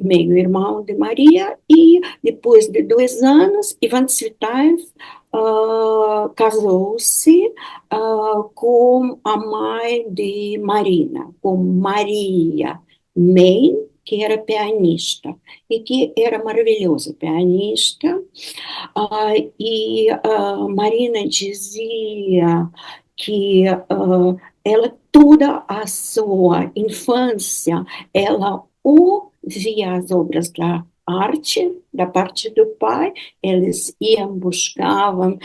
meio-irmão de Maria, e depois de 2 anos, Ivan Tsvetaev casou-se com a mãe de Marina, com Maria May, que era pianista, e que era maravilhosa pianista, e Marina dizia que ela, toda a sua infância, ela ouvia as obras da arte, da parte do pai, eles iam, buscavam,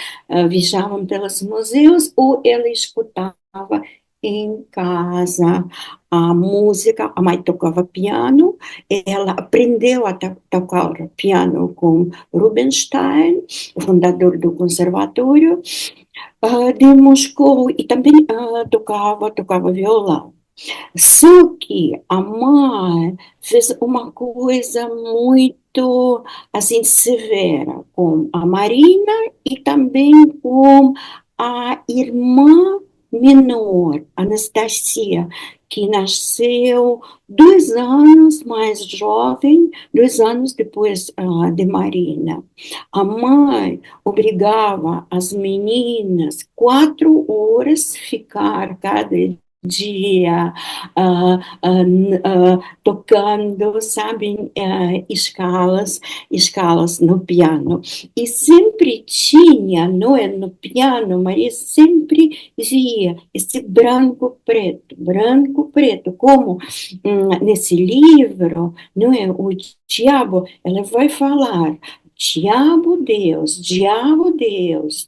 viajavam pelos museus, ou ela escutava em casa a música. A mãe tocava piano, ela aprendeu a tocar piano com Rubinstein, o fundador do conservatório de Moscou, e também tocava violão. Só que a mãe fez uma coisa muito assim severa com a Marina e também com a irmã menor, Anastasia, que nasceu 2 anos mais jovem, 2 anos depois de Marina. A mãe obrigava as meninas 4 horas ficar cada dia tocando, sabe, escalas no piano. E sempre tinha, não é, no piano, Maria sempre via esse branco, preto, como nesse livro, não é, o diabo, ela vai falar, diabo Deus,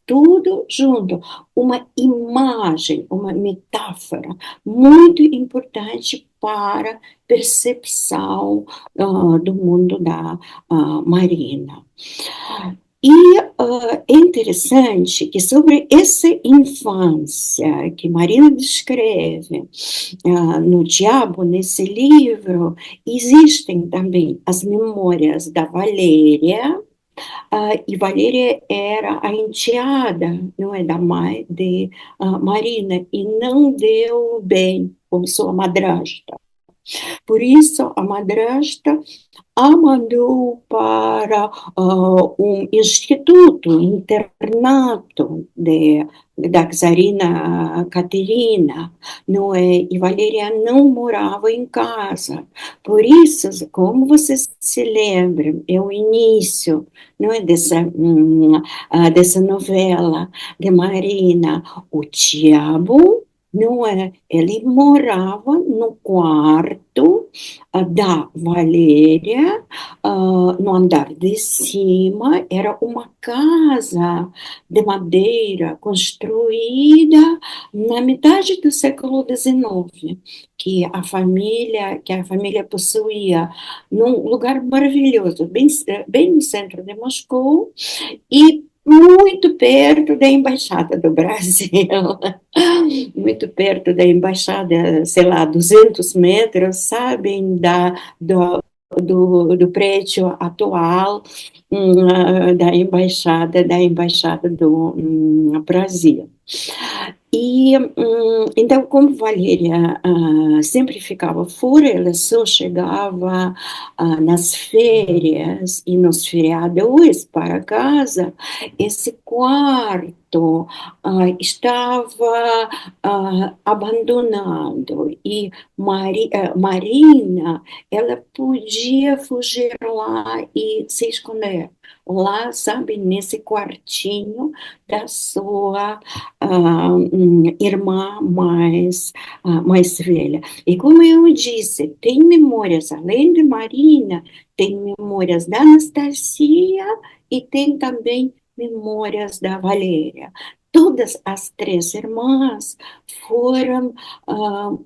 tudo junto, uma imagem, uma metáfora muito importante para percepção do mundo da Marina. E é interessante que sobre essa infância que Marina descreve no Diabo, nesse livro, existem também as memórias da Valéria, e Valéria era a enteada, não é, da mãe de Marina, e não deu bem como sua madrasta. Por isso, a madrasta a mandou para um instituto, internato da czarina Caterina, não é? E Valéria não morava em casa. Por isso, como vocês se lembram, é o início, não é, dessa novela de Marina, o diabo, não é? Ele morava no quarto da Valéria, no andar de cima, era uma casa de madeira construída na metade do século XIX, que a família possuía num lugar maravilhoso, bem no centro de Moscou, e muito perto da Embaixada do Brasil, muito perto da Embaixada, sei lá, 200 metros, sabem, do prédio atual da Embaixada do Brasil. E então, como Valéria sempre ficava fora, ela só chegava nas férias e nos feriados para casa, esse quarto estava abandonado, e Marina, ela podia fugir lá e se esconder lá, sabe, nesse quartinho da sua irmã mais velha. E como eu disse, tem memórias, além de Marina, tem memórias da Anastasia e tem também memórias da Valéria. Todas as 3 irmãs foram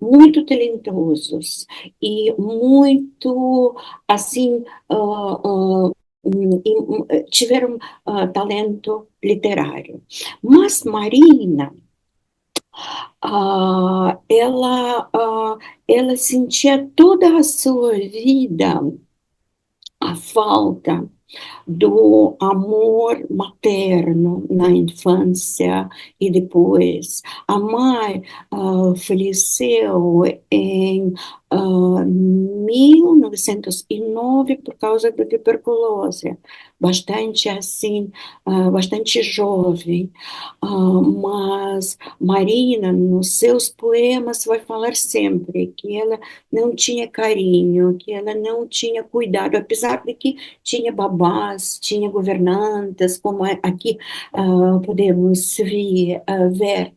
muito talentosos e muito, assim, tiveram talento literário. Mas Marina, ela sentia toda a sua vida a falta do amor materno na infância e depois. A mãe faleceu em 1909 por causa da tuberculose, bastante assim, bastante jovem, mas Marina, nos seus poemas, vai falar sempre que ela não tinha carinho, que ela não tinha cuidado, apesar de que tinha babás, tinha governantas, como aqui podemos ver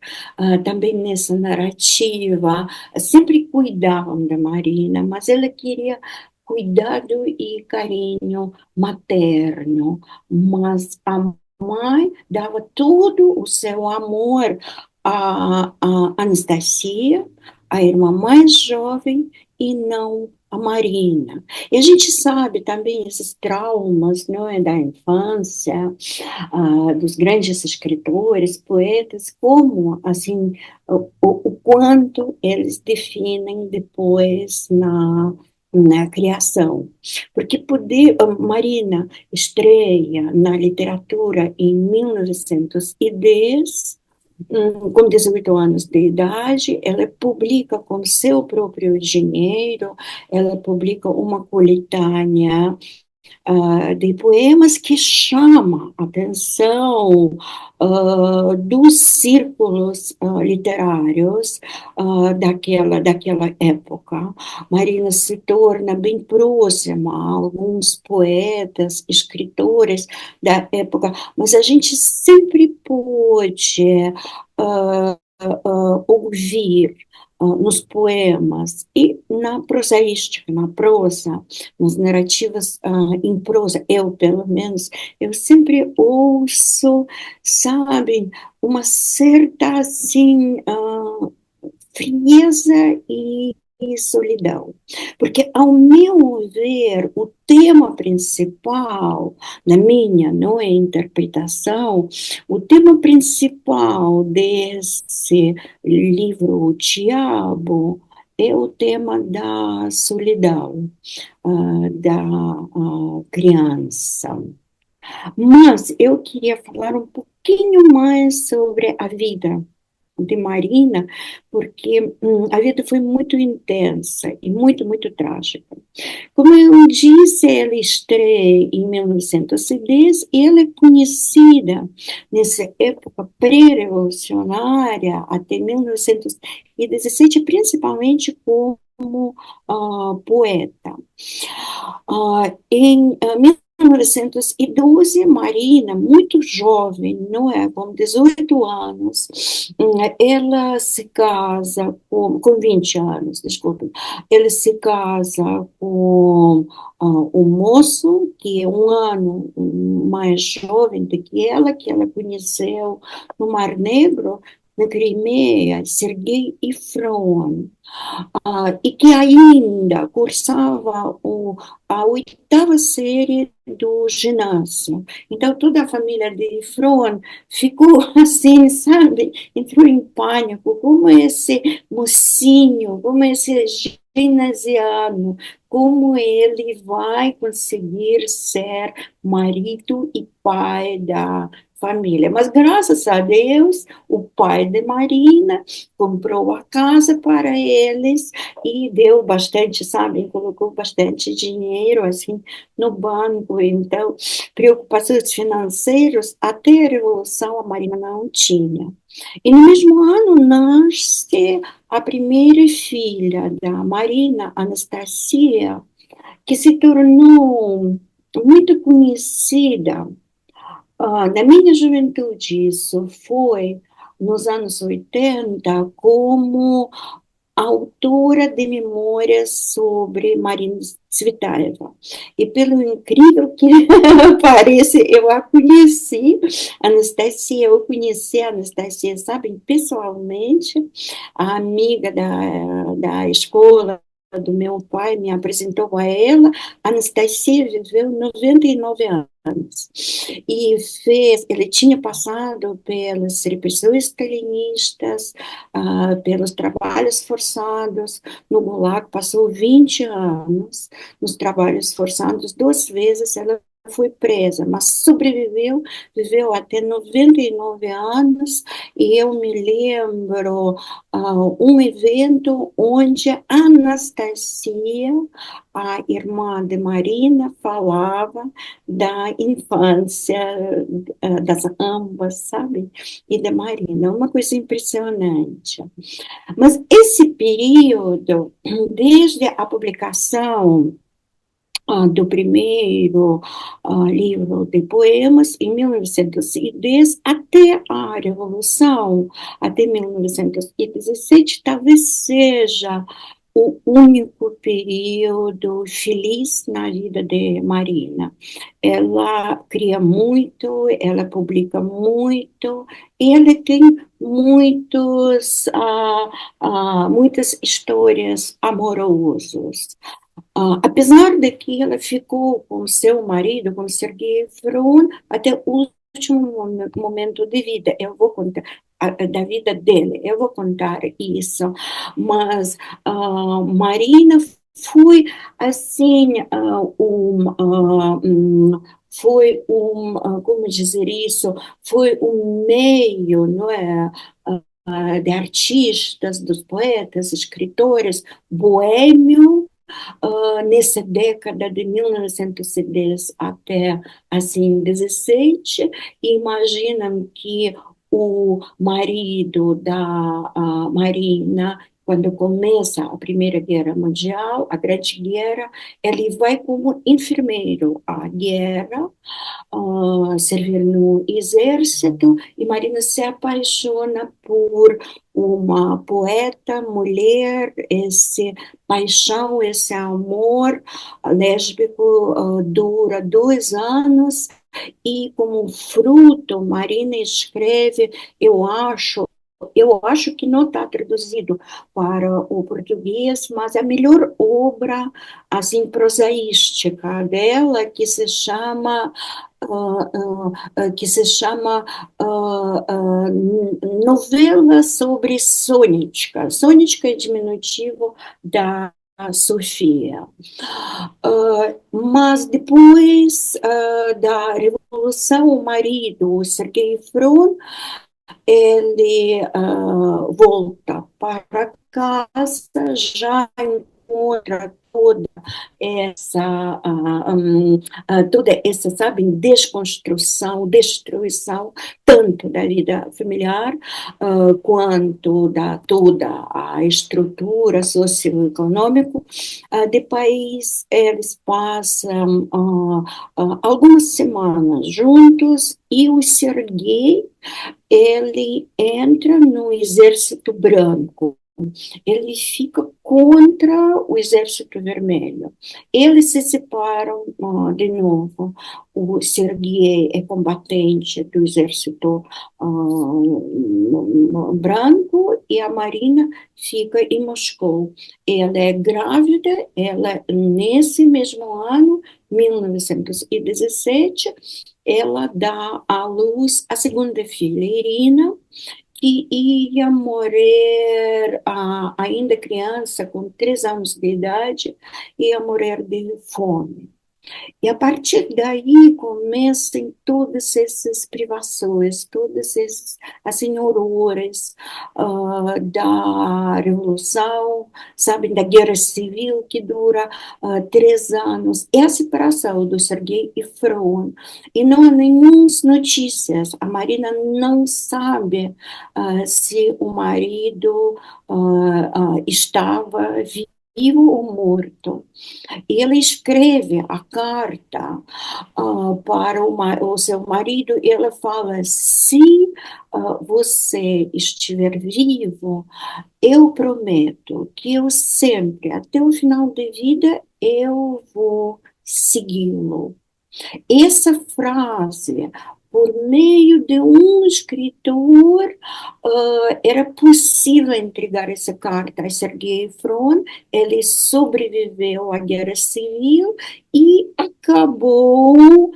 também nessa narrativa, sempre cuidavam da Marina, mas ela queria cuidado e carinho materno, mas a mãe dava todo o seu amor a Anastasia, a irmã mais jovem, e não a Marina. E a gente sabe também esses traumas, não é, da infância, dos grandes escritores, poetas, como, assim, o quanto eles definem depois na criação. Porque Marina estreia na literatura em 1910, com 18 anos de idade, ela publica com seu próprio dinheiro, ela publica uma coletânea de poemas que chama a atenção dos círculos literários daquela época. Marina se torna bem próxima a alguns poetas, escritores da época, mas a gente sempre pode ouvir nos poemas e na prosaística, na prosa, nas narrativas em prosa, eu, pelo menos, eu sempre ouço, sabem, uma certa, assim, frieza e solidão. Porque, ao meu ver, o tema principal, na minha não é, interpretação, o tema principal desse livro, O Diabo, é o tema da solidão, da criança. Mas eu queria falar um pouquinho mais sobre a vida de Marina, porque a vida foi muito intensa e muito, muito trágica. Como eu disse, ela estreia em 1910 e ela é conhecida nessa época pré-revolucionária, até 1917, principalmente como poeta. Em 1912, Marina, muito jovem, não é, com 18 anos, ela se casa com 20 anos, desculpe, ela se casa com um moço que é um ano mais jovem do que ela conheceu no Mar Negro, na Crimeia, Sergei Ifron, e que ainda cursava a oitava série do ginásio. Então, toda a família de Efron ficou assim, sabe? Entrou em pânico. Como esse mocinho, como esse ginasiano, como ele vai conseguir ser marido e pai da família. Mas, graças a Deus, o pai de Marina comprou a casa para eles e deu bastante, sabe, colocou bastante dinheiro, assim, no banco. Então, preocupações financeiras, até a Revolução, a Marina não tinha. E no mesmo ano nasce a primeira filha da Marina, Anastasia, que se tornou muito conhecida. Na minha juventude, isso foi nos anos 80, como autora de memórias sobre Marina Tsvetaeva. E pelo incrível que pareça, eu conheci a Anastasia, sabem, pessoalmente, a amiga da escola do meu pai me apresentou a ela. A Anastasia viveu 99 anos e ele tinha passado pelas repressões stalinistas, pelos trabalhos forçados no Gulag, passou 20 anos nos trabalhos forçados, 2 vezes ela foi presa, mas sobreviveu, viveu até 99 anos, e eu me lembro um evento onde Anastasia, a irmã de Marina, falava da infância das ambas, sabe? E de Marina, uma coisa impressionante. Mas esse período, desde a publicação do primeiro livro de poemas, em 1910, até a Revolução, até 1917, talvez seja o único período feliz na vida de Marina. Ela cria muito, ela publica muito, e ela tem muitas histórias amorosas. Apesar de que ela ficou com seu marido, com Sergei Fron, até o último momento de vida, eu vou contar, da vida dele, eu vou contar isso, mas Marina foi, assim, como dizer isso, foi um meio, não é, de artistas, dos poetas, escritores, boêmio, nessa década de 1910 até assim 17, imaginam que o marido da Marina, quando começa a Primeira Guerra Mundial, a Grande Guerra, ele vai como enfermeiro à guerra, servir no exército, e Marina se apaixona por uma poeta, mulher, esse paixão, esse amor lésbico dura 2 anos, e como fruto, Marina escreve, eu acho, eu acho que não está traduzido para o português, mas a melhor obra assim prosaística dela, que se chama novela sobre Sônica. Sônica é diminutivo da Sofia. Mas depois da Revolução, o marido, o Sergei Fron, ele volta para casa, já encontra essa, toda essa, sabe, desconstrução, destruição, tanto da vida familiar, quanto da toda a estrutura socioeconômica do país. Eles passam algumas semanas juntos, e o Serguei, ele entra no Exército Branco. Ele fica contra o Exército Vermelho. Eles se separam de novo. O Serguei é combatente do Exército Branco, e a Marina fica em Moscou. Ela é grávida, ela, nesse mesmo ano, 1917, ela dá à luz a segunda filha, Irina, que ia morrer, ainda criança, com 3 anos de idade, ia morrer de fome. E a partir daí começam todas essas privações, todas essas assim, horrores da Revolução, sabe, da Guerra Civil, que dura 3 anos. É a separação do Sergei e Fron. E não há nenhuma notícias. A Marina não sabe se o marido estava vivo ou morto. Ele escreve a carta para o seu marido, e ela fala: se você estiver vivo, eu prometo que eu sempre, até o final da vida, eu vou segui-lo. Essa frase, por meio de um escritor, era possível entregar essa carta a Sergei Fron. Ele sobreviveu à Guerra Civil e acabou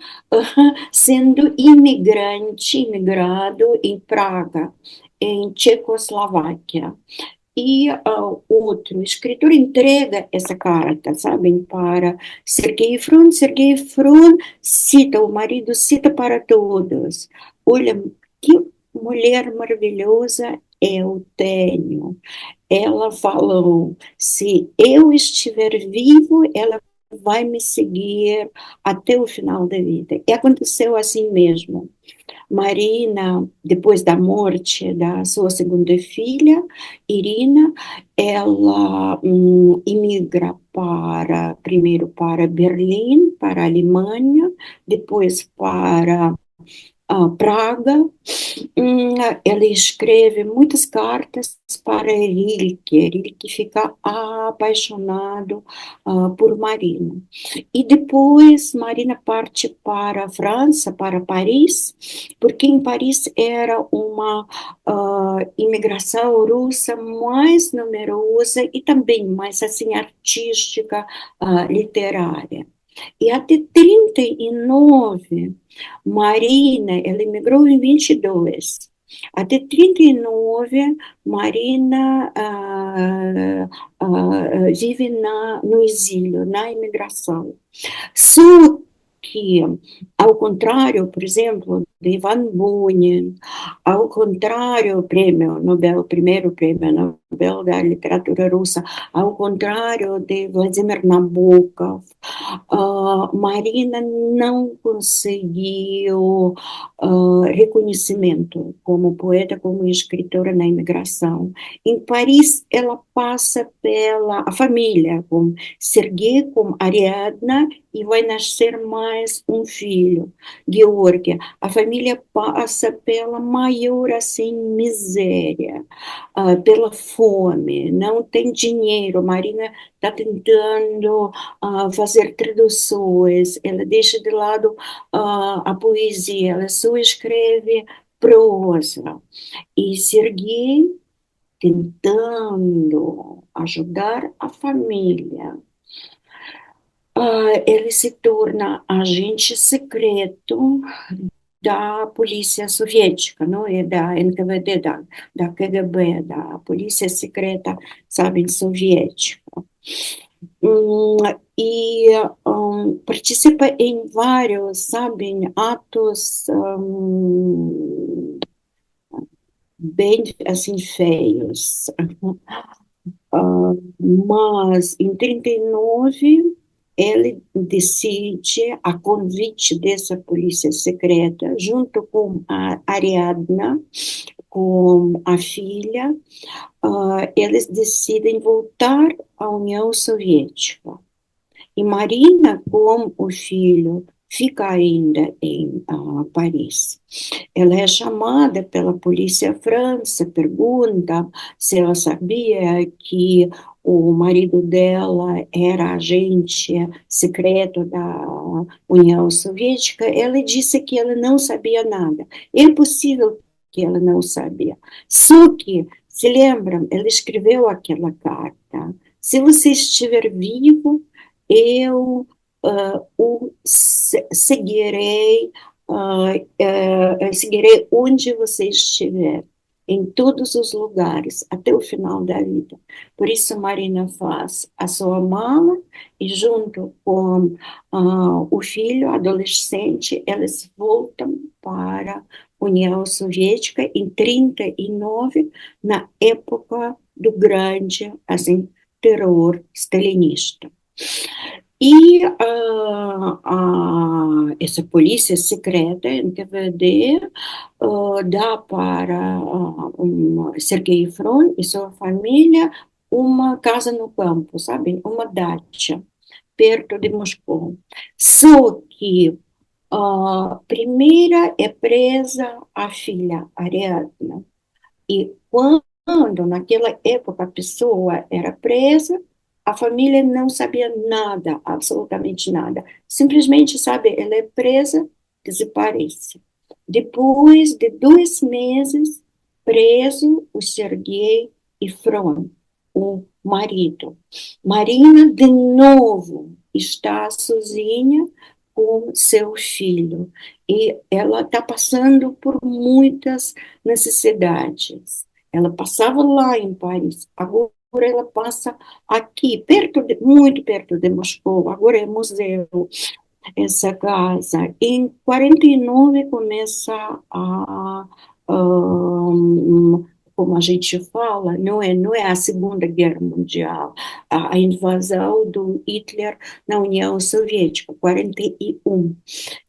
sendo imigrado em Praga, em Tchecoslováquia. e outro escritor entrega essa carta, sabem, para Sergei Fron. Sergei Fron cita, o marido cita para todos. Olha, que mulher maravilhosa eu tenho. Ela falou: se eu estiver vivo, ela vai me seguir até o final da vida. E aconteceu assim mesmo. Marina, depois da morte da sua segunda filha, Irina, ela imigra primeiro para Berlim, para a Alemanha, depois para Praga. Ela escreve muitas cartas para Rilke. Rilke fica apaixonado por Marina. E depois Marina parte para a França, para Paris, porque em Paris era uma imigração russa mais numerosa e também mais assim artística, literária. E até 39, Marina, ela emigrou em 22. Até 39, Marina vive no exílio, na imigração. Só que, ao contrário, por exemplo, de Ivan Bunin, ao contrário, prêmio Nobel, primeiro prêmio Nobel da literatura russa, ao contrário de Vladimir Nabokov, Marina não conseguiu reconhecimento como poeta, como escritora na imigração. Em Paris, ela passa pela a família, com Sergei, com Ariadna, e vai nascer mais um filho, Georgia. A família passa pela maior assim miséria, pela fome, não tem dinheiro. Marina está tentando fazer traduções, ela deixa de lado a poesia, ela só escreve prosa. E Sergei tentando ajudar a família. Ele se torna agente secreto da polícia soviética, não é da NKVD, da KGB, da polícia secreta, sabem, soviética. Hum, participa em vários, sabem, atos bem assim feios. Mas em 39 ele decide, a convite dessa polícia secreta, junto com a Ariadna, com a filha, eles decidem voltar à União Soviética. E Marina, com o filho, fica ainda em Paris. Ela é chamada pela polícia frança, pergunta se ela sabia que o marido dela era agente secreto da União Soviética. Ela disse que ela não sabia nada. É possível que ela não sabia. Só que, se lembram, ela escreveu aquela carta. Se você estiver vivo, eu o seguirei, seguirei onde você estiver, em todos os lugares, até o final da vida. Por isso, Marina faz a sua mala e, junto com o filho adolescente, eles voltam para a União Soviética em 39, na época do grande assim, terror stalinista. E essa polícia secreta, NKVD, dá para Sergei Fron e sua família uma casa no campo, sabe? Uma dacha, perto de Moscou. Só que primeira é presa a filha, Ariadna. E quando, naquela época, a pessoa era presa, a família não sabia nada, absolutamente nada. Simplesmente, sabe, ela é presa, desaparece. Depois de 2 meses, preso o Sergei Ifron, o marido. Marina, de novo, está sozinha com seu filho. E ela está passando por muitas necessidades. Ela passava lá em Paris, agora ela passa aqui, muito perto de Moscou, agora é museu essa casa. Em 49 começa um, como a gente fala, não é a Segunda Guerra Mundial, a invasão do Hitler na União Soviética, 41.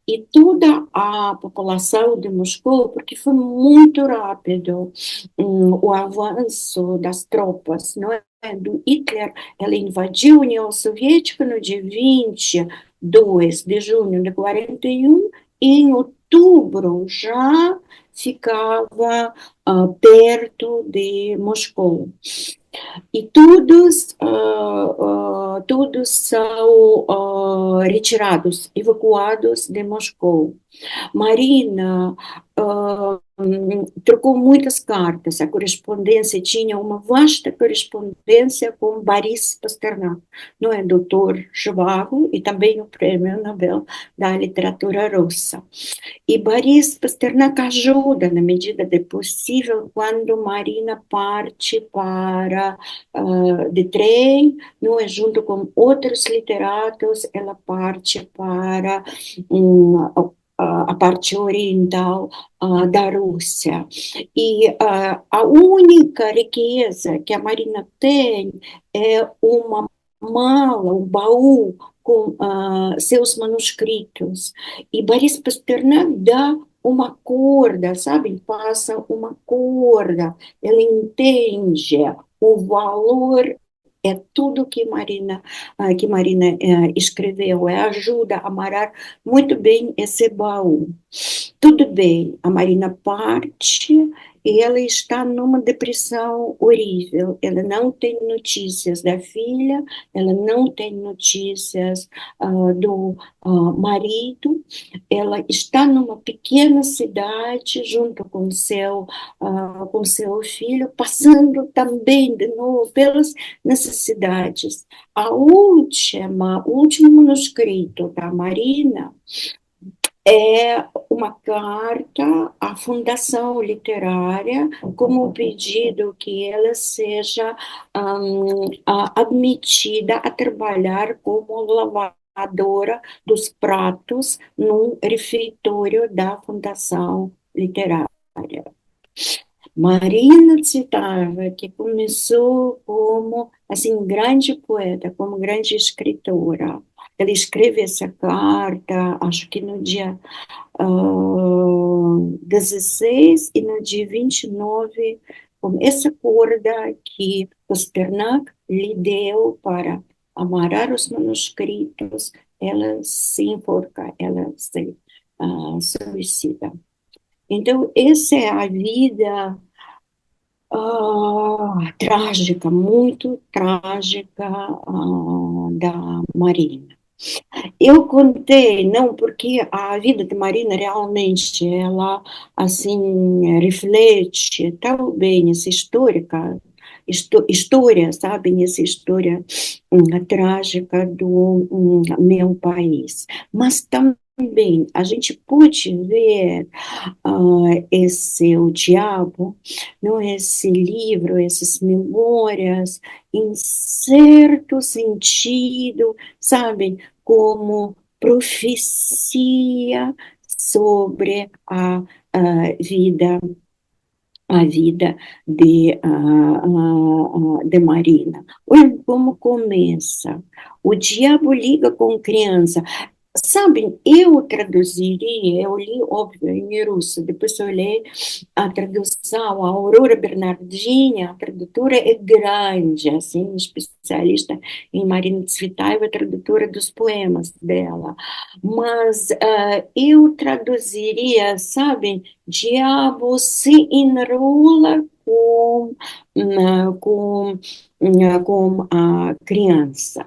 E toda a população de Moscou, porque foi muito rápido o avanço das tropas, não é? Do Hitler, ela invadiu a União Soviética no dia 22 de junho de 41, e em outubro já ficava perto de Moscou. E todos são retirados, evacuados de Moscou. Marina trocou muitas cartas, a correspondência tinha uma vasta correspondência com Boris Pasternak, não é? Doutor Zhivago e também o Prêmio Nobel da Literatura Russa. E Boris Pasternak ajuda, na medida do possível, quando Marina parte para de trem, não é? Junto com outros literatos, ela parte para a parte oriental da Rússia. E a única riqueza que a Marina tem é uma mala, um baú com seus manuscritos. E Boris Pasternak dá uma corda, sabe? Passa uma corda. Ele entende o valor é tudo que Marina escreveu, ajuda a amarrar muito bem esse baú. Tudo bem, a Marina parte e ela está numa depressão horrível. Ela não tem notícias da filha, ela não tem notícias do marido. Ela está numa pequena cidade junto com seu filho, passando também de novo pelas necessidades. O último manuscrito da Marina é uma carta à Fundação Literária como pedido que ela seja admitida a trabalhar como lavadora dos pratos no refeitório da Fundação Literária. Marina Tsvetaeva, que começou como assim grande poeta, como grande escritora, ela escreve essa carta, acho que no dia 16 e no dia 29, com essa corda que Pasternak lhe deu para amarrar os manuscritos, ela se enforca, ela se suicida. Então, essa é a vida trágica, muito trágica da Marina. Eu contei, não, porque a vida de Marina realmente, ela, assim, reflete tão bem essa história, sabe, essa história trágica do meu país. Mas também a gente pode ver esse o diabo, não esse livro, essas memórias, em certo sentido, sabe, como profecia sobre vida a vida de Marina. Olha como começa. O diabo liga com criança. Sabem, eu li, óbvio, em russo, depois eu li a tradução, a Aurora Bernardini, a tradutora é grande, assim, especialista em Marina Tsvetaeva, tradutora dos poemas dela, mas eu traduziria, sabem, diabo se enrola com a criança.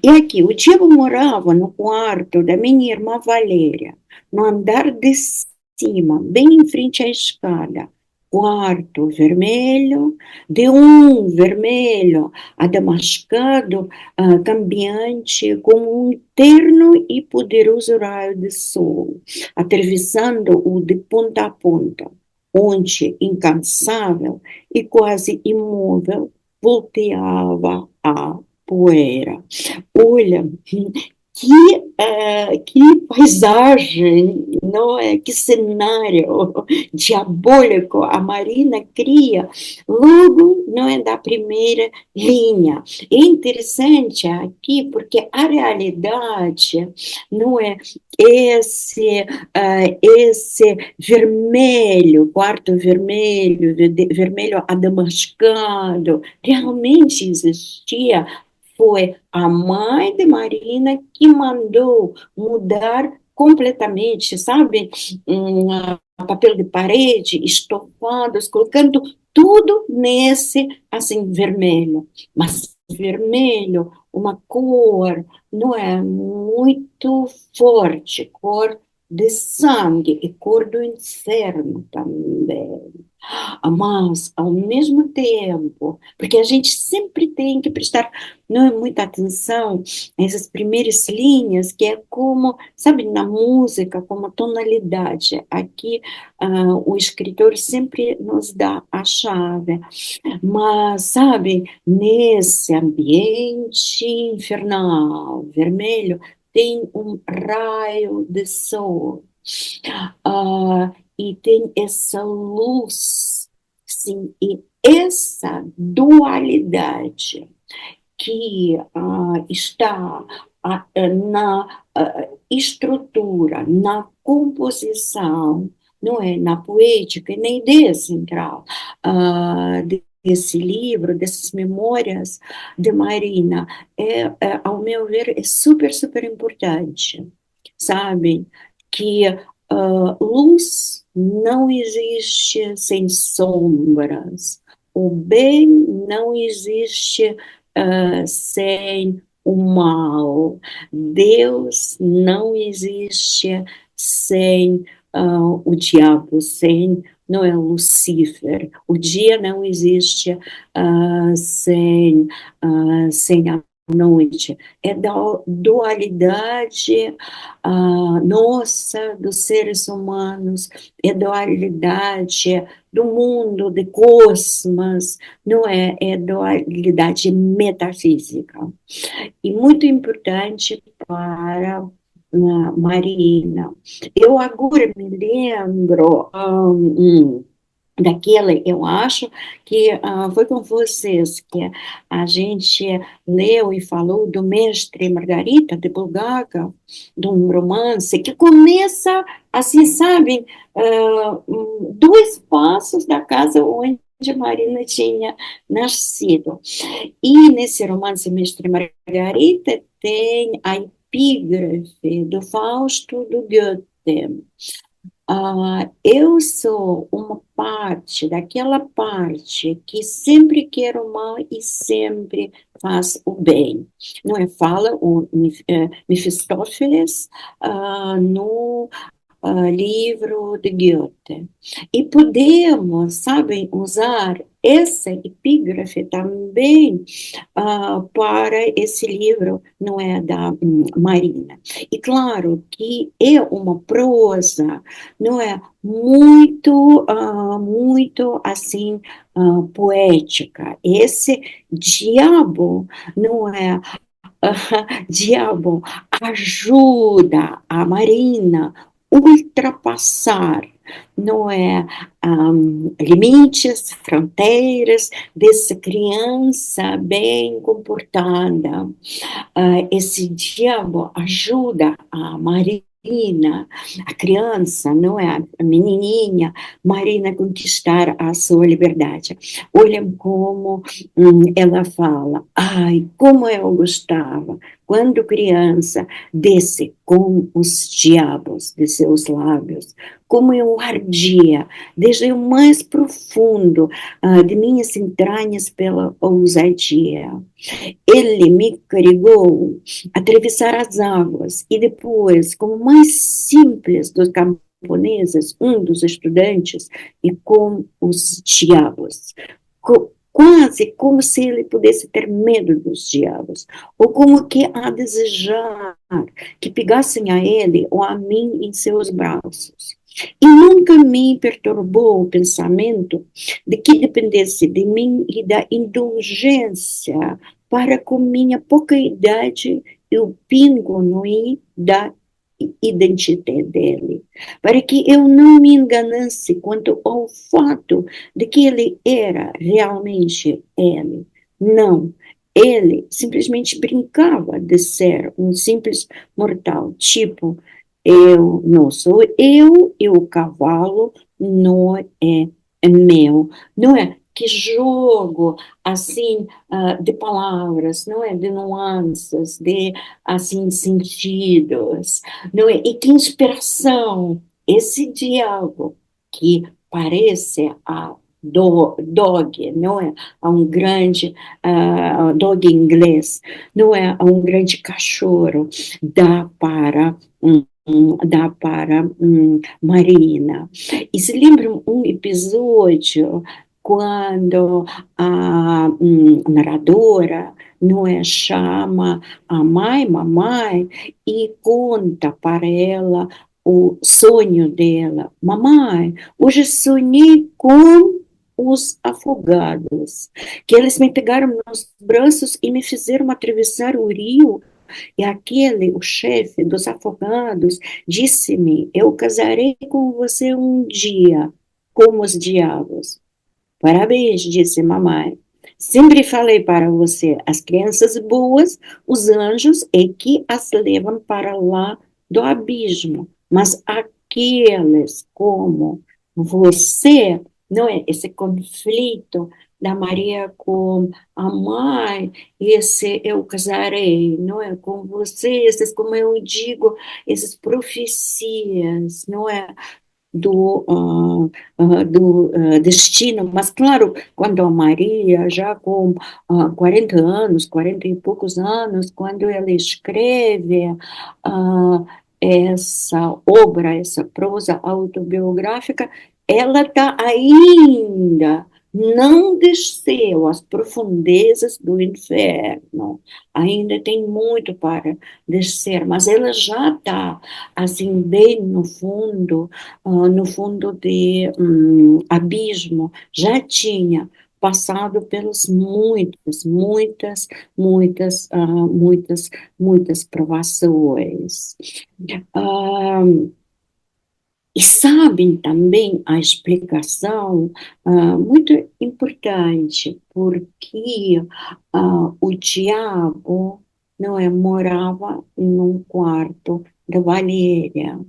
E aqui, o diabo morava no quarto da minha irmã Valéria, no andar de cima, bem em frente à escada. Quarto vermelho, de um vermelho adamascado, cambiante, com um terno e poderoso raio de sol, atravessando-o de ponta a ponta. onde, incansável e quase imóvel, volteava a poeira. Olha, que paisagem, não é? Que cenário diabólico a Marina cria logo, não é, da primeira linha. É interessante aqui porque a realidade, não é, esse vermelho, quarto vermelho, vermelho adamascado, realmente existia. Foi a mãe de Marina que mandou mudar completamente, sabe? Papel de parede, estofados, colocando tudo nesse, assim, vermelho. Mas vermelho, uma cor, não é? Muito forte, cor de sangue e cor do inferno também. Mas, ao mesmo tempo, porque a gente sempre tem que prestar, não é, muita atenção nessas primeiras linhas, que é como, sabe, na música, como tonalidade. Aqui, o escritor sempre nos dá a chave. Mas, sabe, nesse ambiente infernal, vermelho, tem um raio de sol. E tem essa luz, sim, e essa dualidade que está na estrutura, na composição, não é, na poética e na ideia central desse livro, dessas memórias de Marina, ao meu ver, é super, super importante, sabe? Que luz não existe sem sombras, o bem não existe sem o mal, Deus não existe sem o diabo, sem, não é, Lucifer, o dia não existe sem a noite, é da dualidade nossa, dos seres humanos, é dualidade do mundo, de cosmos, não é? É dualidade metafísica. E muito importante para Marina. Eu agora me lembro daquela, eu acho que foi com vocês que a gente leu e falou do Mestre Margarita de Bulgakov, de um romance que começa assim, sabem, dois passos da casa onde Marina tinha nascido. E nesse romance Mestre Margarita tem a epígrafe do Fausto do Goethe. Eu sou uma parte daquela parte que sempre quer o mal e sempre faz o bem. Não é? Fala o Mefistófeles no livro de Goethe. E podemos, sabem, usar essa epígrafe também para esse livro, não é, da Marina. E claro que é uma prosa, não é, muito assim, poética. Esse diabo, não é, diabo ajuda a Marina ultrapassar, não é, limites, fronteiras dessa criança bem comportada. Esse diabo ajuda a Marina, a criança, não é, a menininha, Marina, a conquistar a sua liberdade. Olha como ela fala, ai, como eu gostava, quando criança, desse com os diabos de seus lábios, como eu ardia, desde o mais profundo de minhas entranhas pela ousadia. Ele me carregou a atravessar as águas e depois, como mais simples dos camponeses, um dos estudantes, e com os diabos. Quase como se ele pudesse ter medo dos diabos, ou como que a desejar que pegassem a ele ou a mim em seus braços. E nunca me perturbou o pensamento de que dependesse de mim e da indulgência para com minha pouca idade e o pingo no i da identidade dele, para que eu não me enganasse quanto ao fato de que ele era realmente ele. Não, ele simplesmente brincava de ser um simples mortal, tipo, eu não sou eu e o cavalo não é meu. Não é? Que jogo, assim, de palavras, não é? De nuances, de, assim, sentidos, não é? E que inspiração, esse diálogo que parece a dog, não é? A um grande dog inglês, não é? A um grande cachorro, dá para dá para Marina. E se lembram um episódio quando a narradora não é, chama a mãe, mamãe, e conta para ela o sonho dela. Mamãe, hoje sonhei com os afogados, que eles me pegaram nos braços e me fizeram atravessar o rio e aquele, o chefe dos afogados, disse-me: Eu casarei com você um dia, como os diabos. Parabéns, disse mamãe. Sempre falei para você: as crianças boas, os anjos é que as levam para lá do abismo. Mas aqueles como você, não é? Esse conflito da Maria com a mãe, esse eu casarei, não é? Com você, esses, como eu digo, essas profecias, não é? Do destino, mas claro, quando a Maria, já com 40 anos, 40 e poucos anos, quando ela escreve essa obra, essa prosa autobiográfica, ela está ainda, não desceu às profundezas do inferno, ainda tem muito para descer, mas ela já está, assim, bem no fundo de abismo, já tinha passado pelas muitas provações. Ah, e sabem também a explicação muito importante, porque o diabo não é, morava num quarto da Valéria,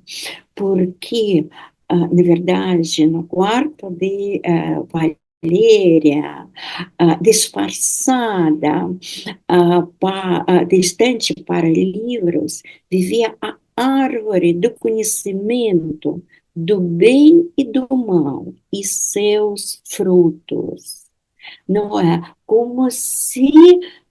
porque, na verdade, no quarto de Valéria, disfarçada, distante para livros, vivia a árvore do conhecimento do bem e do mal e seus frutos. Não é? Como se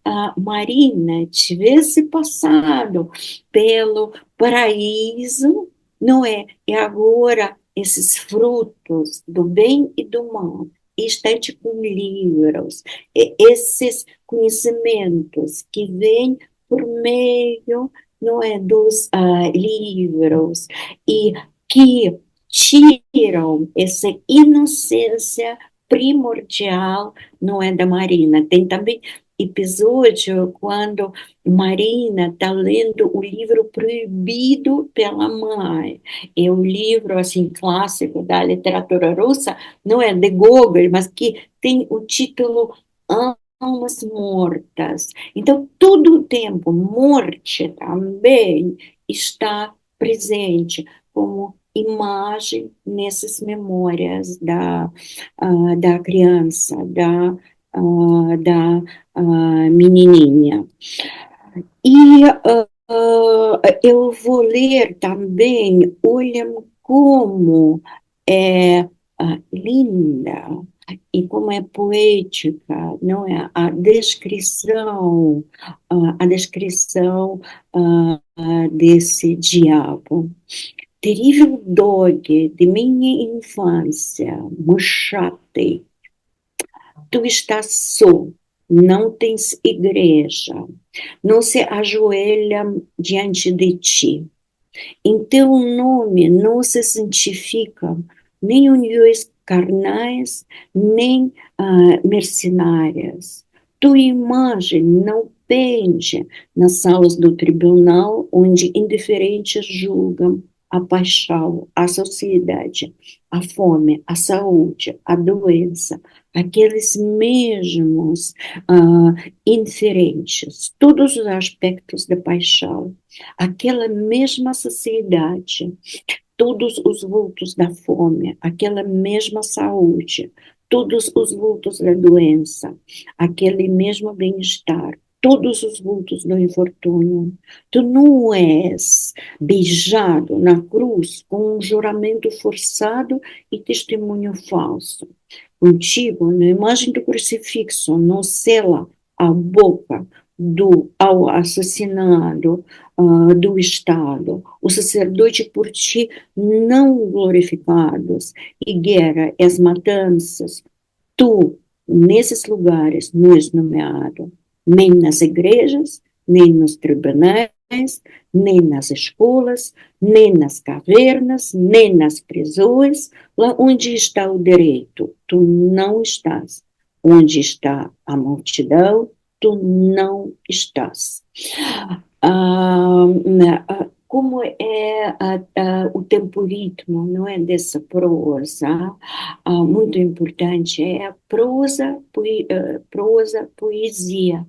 a Marina tivesse passado pelo paraíso, não é? E agora esses frutos do bem e do mal, estante com livros, e esses conhecimentos que vêm por meio, não é, dos livros e que tiram essa inocência primordial, não é, da Marina. Tem também episódio quando Marina está lendo o livro proibido pela mãe. É um livro assim clássico da literatura russa, não é de Gogol, mas que tem o título Almas Mortas. Então, todo o tempo, morte também está presente como imagem nessas memórias da criança, da menininha. E eu vou ler também, olha como é linda e como é poética, não é? A descrição desse diabo. Terrível dog de minha infância, Mushate, tu estás só, não tens igreja, não se ajoelha diante de ti. Em teu nome não se santificam nem uniões carnais, nem mercenárias. Tua imagem não pende nas salas do tribunal, onde indiferentes julgam a paixão, a sociedade, a fome, a saúde, a doença, aqueles mesmos inferentes, todos os aspectos da paixão, aquela mesma sociedade, todos os vultos da fome, aquela mesma saúde, todos os vultos da doença, aquele mesmo bem-estar, todos os vultos do infortúnio. Tu não és beijado na cruz com um juramento forçado e testemunho falso. Contigo, na imagem do crucifixo, não sela a boca ao assassinado do Estado, o sacerdote por ti não glorificados, e guerra, as matanças, tu, nesses lugares, não és nomeado, nem nas igrejas, nem nos tribunais, nem nas escolas, nem nas cavernas, nem nas prisões, lá onde está o direito, tu não estás. Onde está a multidão, tu não estás. Como é o tempo-ritmo, não é, dessa prosa, muito importante, é a prosa, poesia,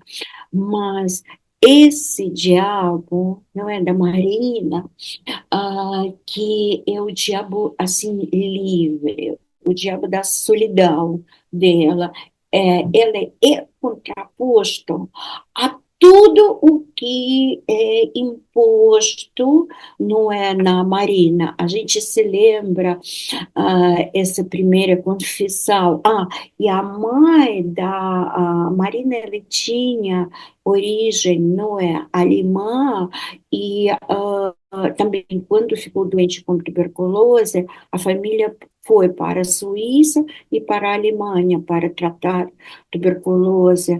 mas esse diabo, não é, da Marina, que é o diabo, assim, livre, o diabo da solidão dela, ele é contraposto a tudo o que é imposto, não é, na Marina. A gente se lembra essa primeira confissão. E a mãe da Marina, ela tinha origem, não é, alemã, e também quando ficou doente com tuberculose, a família foi para a Suíça e para a Alemanha para tratar tuberculose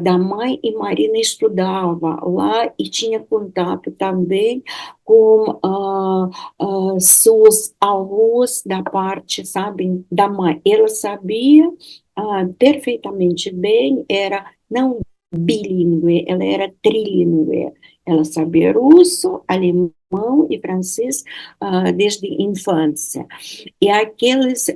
da mãe, e Marina estudava lá e tinha contato também com seus avós da parte, sabem, da mãe. Ela sabia perfeitamente bem, era não bilíngue, ela era trilíngue. Ela sabia russo, alemão e francês desde a infância. E aqueles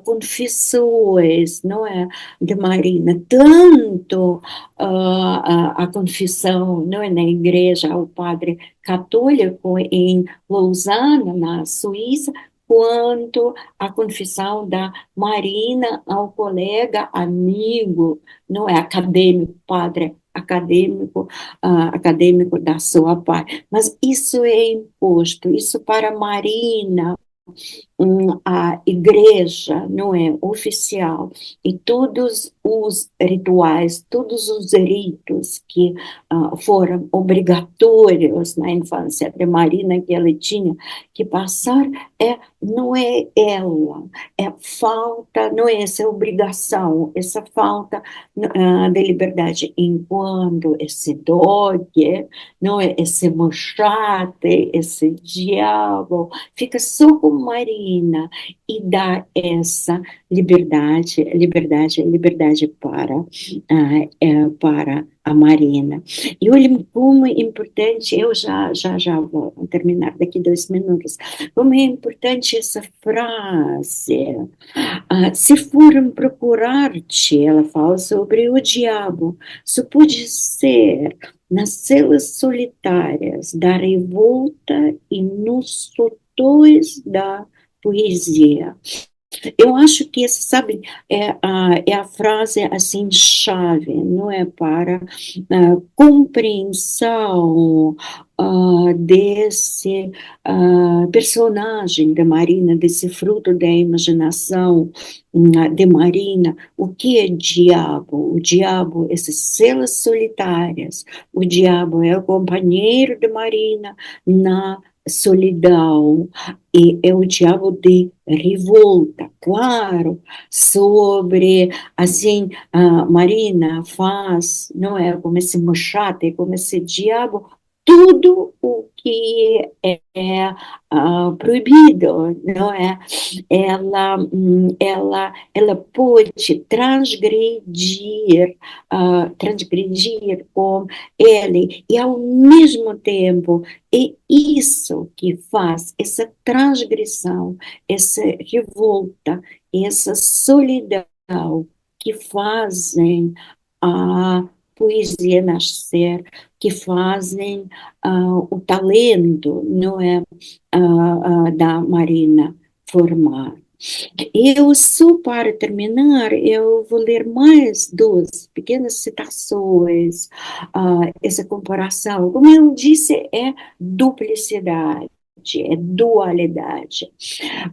confissões, não é, de Marina, tanto a confissão, não é, na igreja, ao padre católico em Lausanne, na Suíça, quanto a confissão da Marina ao colega amigo, não é, acadêmico, padre acadêmico, acadêmico da sua parte. Mas isso é imposto, isso para Marina, a igreja, não é, oficial, e todos os rituais, todos os ritos que foram obrigatórios na infância de Marina, que ela tinha que passar, não é ela, é falta, não é essa obrigação, essa falta de liberdade, enquanto esse dog, não é, esse mochate, esse diabo, fica só com Marina e dá essa liberdade, liberdade para a Marina. E olha como é importante, eu já vou terminar daqui 2 minutos, como é importante essa frase. Se foram procurar-te, ela fala sobre o diabo, só pode ser nas celas solitárias da revolta e nos sotões da poesia. Eu acho que essa, sabe, é a frase assim chave, não é, para a compreensão desse personagem da Marina, desse fruto da imaginação de Marina. O que é diabo? O diabo, essas celas solitárias. O diabo é o companheiro de Marina na solidão, e é o diabo de revolta, claro, sobre, assim, Marina faz, não é, como esse mochate, como esse diabo tudo o que é proibido, não é? Ela pode transgredir com ele, e ao mesmo tempo é isso que faz essa transgressão, essa revolta, essa solidão que fazem a poesia nascer, que fazem o talento, não é, da Marina formar. Eu, só para terminar, eu vou ler mais duas pequenas citações, essa comparação. Como eu disse, é duplicidade, é dualidade.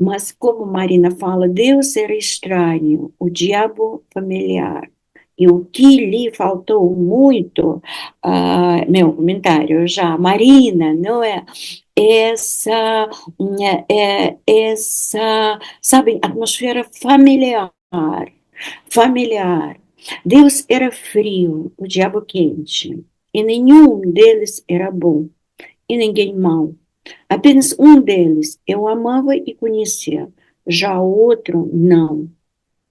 Mas como Marina fala, Deus era estranho, o diabo familiar. E o que lhe faltou muito, meu comentário já, Marina, não é? Essa, sabe, atmosfera familiar. Deus era frio, o diabo quente, e nenhum deles era bom, e ninguém mau. Apenas um deles eu amava e conhecia, já o outro não.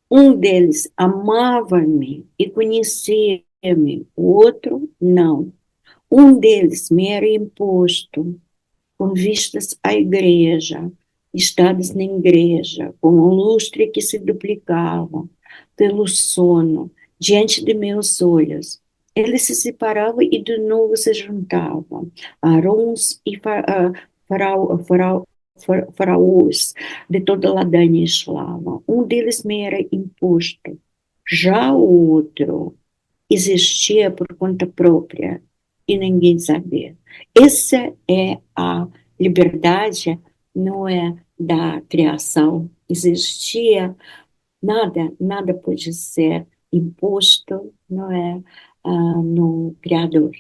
Um deles amava-me e conhecia-me, o outro não. Um deles me era imposto, com vistas à igreja, estados na igreja, com um lustre que se duplicava, pelo sono, diante de meus olhos. Ele se separava e de novo se juntava. Arões e faraós de toda Ladânia e Eslava. Um deles me era imposto, já o outro existia por conta própria e ninguém sabia. Essa é a liberdade, não é da criação. Existia, nada pode ser imposto, não é, no Criador,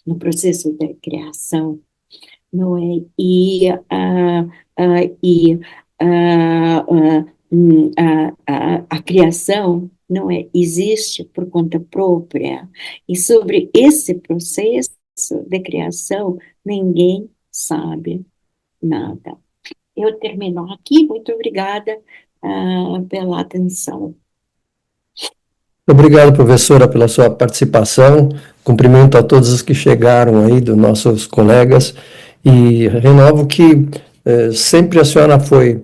no processo da criação, não é? A criação não é, existe por conta própria. E sobre esse processo de criação, ninguém sabe nada. Eu termino aqui. Muito obrigada pela atenção. Obrigado, professora, pela sua participação. Cumprimento a todos os que chegaram aí, dos nossos colegas, e renovo que sempre a senhora foi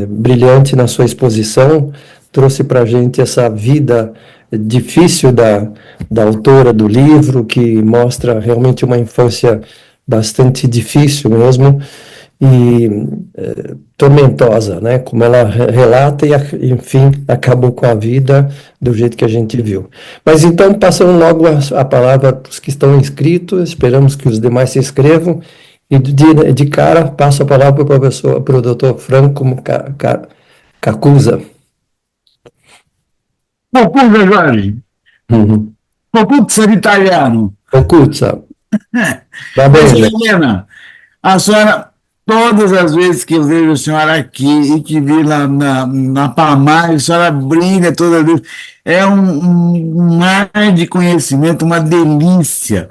brilhante na sua exposição, trouxe para a gente essa vida difícil da autora do livro, que mostra realmente uma infância bastante difícil mesmo, e tormentosa, né? Como ela relata e, enfim, acabou com a vida do jeito que a gente viu. Mas então, passando logo a palavra para os que estão inscritos, esperamos que os demais se inscrevam, e de cara, passo a palavra para o professor, para o doutor Franco Cacuza. Cacuza, Jorge. Cacuza de italiano. Cacuza. Tá bem, Helena, a senhora, todas as vezes que eu vejo a senhora aqui e que vi na Palmares, a senhora brilha toda vez. É um mar de conhecimento, uma delícia.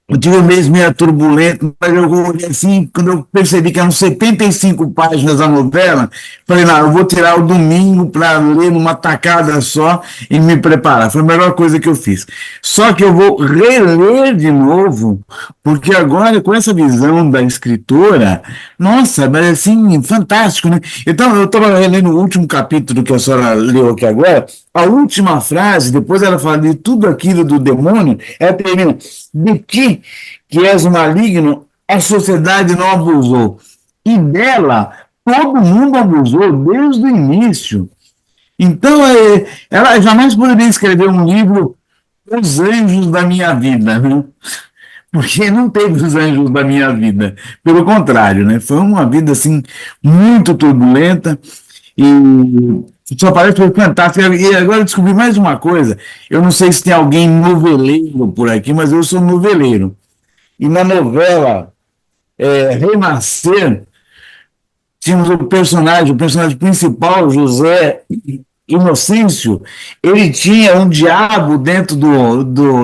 Eu tive um mês meio turbulento, mas eu olhei assim, quando eu percebi que eram 75 páginas a novela, falei, não, eu vou tirar o domingo para ler numa tacada só e me preparar. Foi a melhor coisa que eu fiz. Só que eu vou reler de novo, porque agora, com essa visão da escritora, nossa, mas assim, fantástico, né? Então, eu estava relendo o último capítulo que a senhora leu aqui agora, a última frase, depois ela fala de tudo aquilo do demônio, ela termina, de ti, que és o maligno, a sociedade não abusou. E dela, todo mundo abusou desde o início. Então, ela jamais poderia escrever um livro, Os Anjos da Minha Vida, né? Porque não teve os anjos da minha vida. Pelo contrário, né? Foi uma vida, assim, muito turbulenta, e sua palestra foi fantástica. E agora eu descobri mais uma coisa. Eu não sei se tem alguém noveleiro por aqui, mas eu sou noveleiro. E na novela Renascer, tínhamos o personagem principal, José, Inocêncio, ele tinha um diabo dentro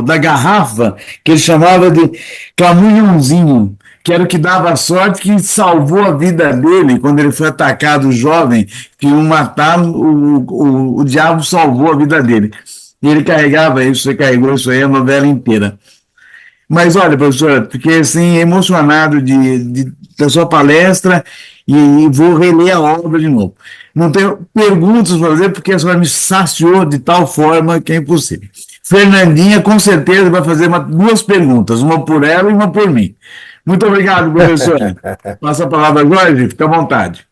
da garrafa que ele chamava de camundonzinho, que era o que dava sorte, que salvou a vida dele quando ele foi atacado jovem, que iam matá-lo, o diabo salvou a vida dele. E ele carregava isso, você carregou isso aí a novela inteira. Mas olha, professora, fiquei assim emocionado da sua palestra e vou reler a obra de novo. Não tenho perguntas para fazer porque a senhora me saciou de tal forma que é impossível. Fernandinha, com certeza, vai fazer duas perguntas, uma por ela e uma por mim. Muito obrigado, professora. Passa a palavra agora, gente, fica à vontade.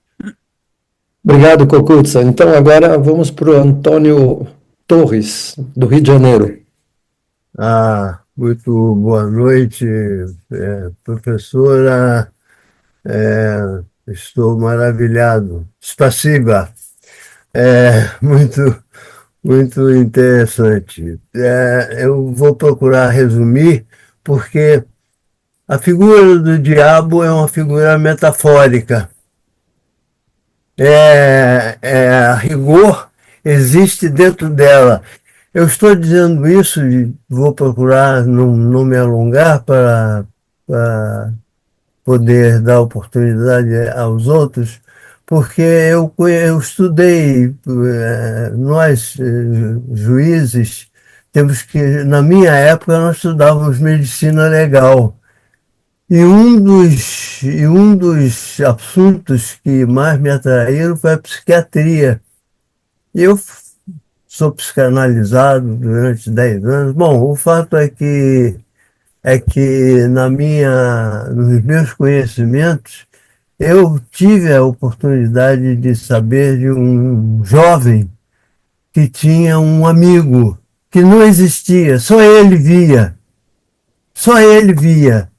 Obrigado, Cocuzza. Então, agora vamos para o Antônio Torres, do Rio de Janeiro. Muito boa noite, professora. Estou maravilhado. Spasiba. Muito, muito interessante. Eu vou procurar resumir, porque a figura do diabo é uma figura metafórica. A rigor existe dentro dela. Eu estou dizendo isso e vou procurar não me alongar para poder dar oportunidade aos outros, porque eu estudei, nós juízes, temos que, na minha época, nós estudávamos medicina legal. E um dos assuntos que mais me atraíram foi a psiquiatria. Eu sou psicanalizado durante 10 anos. Bom, o fato é que nos meus conhecimentos, eu tive a oportunidade de saber de um jovem que tinha um amigo que não existia, só ele via. Só ele via.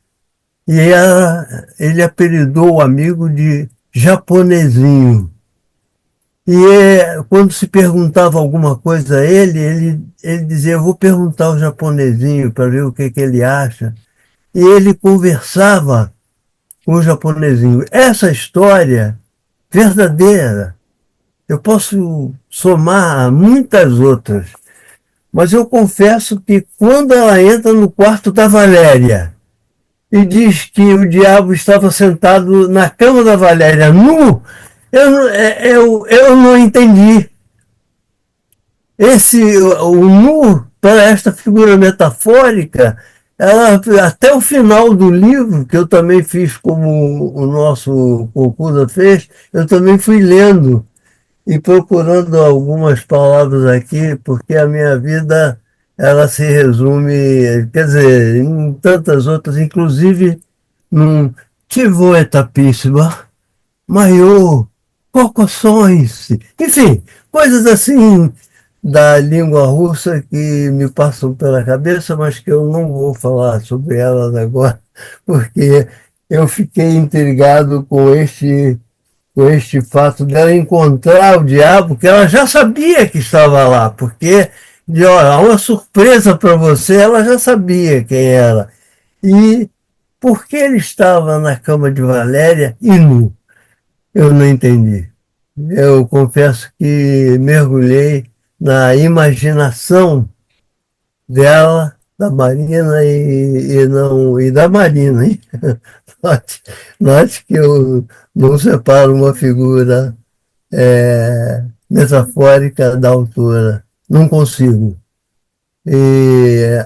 E ele apelidou o amigo de japonesinho. E quando se perguntava alguma coisa a ele dizia, eu vou perguntar ao japonesinho para ver o que ele acha. E ele conversava com o japonesinho. Essa história verdadeira, eu posso somar a muitas outras, mas eu confesso que quando ela entra no quarto da Valéria e diz que o diabo estava sentado na cama da Valéria nu, eu não entendi. O nu, para esta figura metafórica, até o final do livro, que eu também fiz como o nosso Cocuzza fez, eu também fui lendo e procurando algumas palavras aqui, porque a minha vida ela se resume, quer dizer, em tantas outras, inclusive num Tivô etapíssima, maior, cocoções, enfim, coisas assim da língua russa que me passam pela cabeça, mas que eu não vou falar sobre elas agora, porque eu fiquei intrigado com este fato dela encontrar o diabo, que ela já sabia que estava lá, porque, olha, uma surpresa para você, ela já sabia quem era. E por que ele estava na cama de Valéria e nu? Eu não entendi. Eu confesso que mergulhei na imaginação dela, da Marina e da Marina, hein? Note que eu não separo uma figura metafórica da autora. Não consigo. E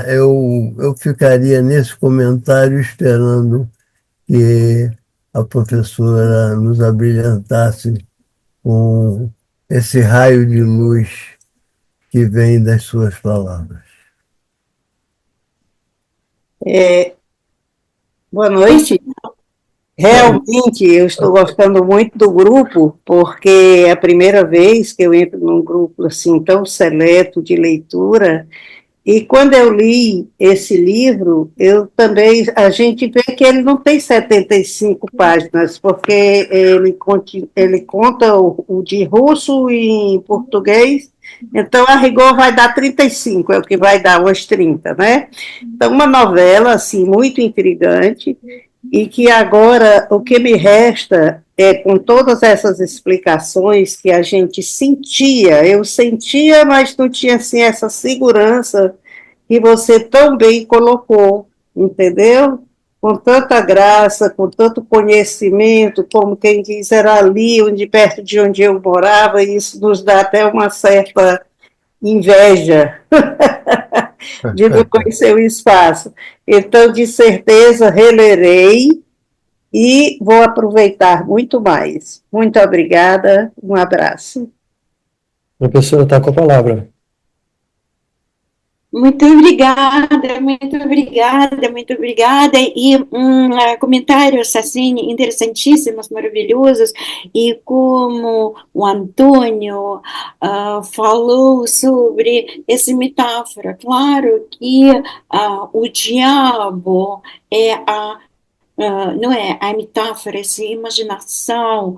eu ficaria nesse comentário esperando que a professora nos abrilhantasse com esse raio de luz que vem das suas palavras. Boa noite. Realmente, eu estou gostando muito do grupo, porque é a primeira vez que eu entro num grupo assim tão seleto de leitura. E quando eu li esse livro, a gente vê que ele não tem 75 páginas, porque ele conta o de russo e em português, então a rigor vai dar 35, é o que vai dar umas 30, né? Então, uma novela, assim, muito intrigante, e que agora o que me resta é, com todas essas explicações que a gente sentia, eu sentia, mas não tinha assim essa segurança que você tão bem colocou, entendeu? Com tanta graça, com tanto conhecimento, como quem diz, era ali, onde, perto de onde eu morava, e isso nos dá até uma certa inveja de não conhecer o espaço. Então, de certeza, relerei e vou aproveitar muito mais. Muito obrigada, um abraço. A professora está com a palavra. Muito obrigada, muito obrigada, muito obrigada. E comentários assim interessantíssimos, maravilhosos. E como o Antônio falou sobre essa metáfora, claro que o diabo é não é a metáfora, essa imaginação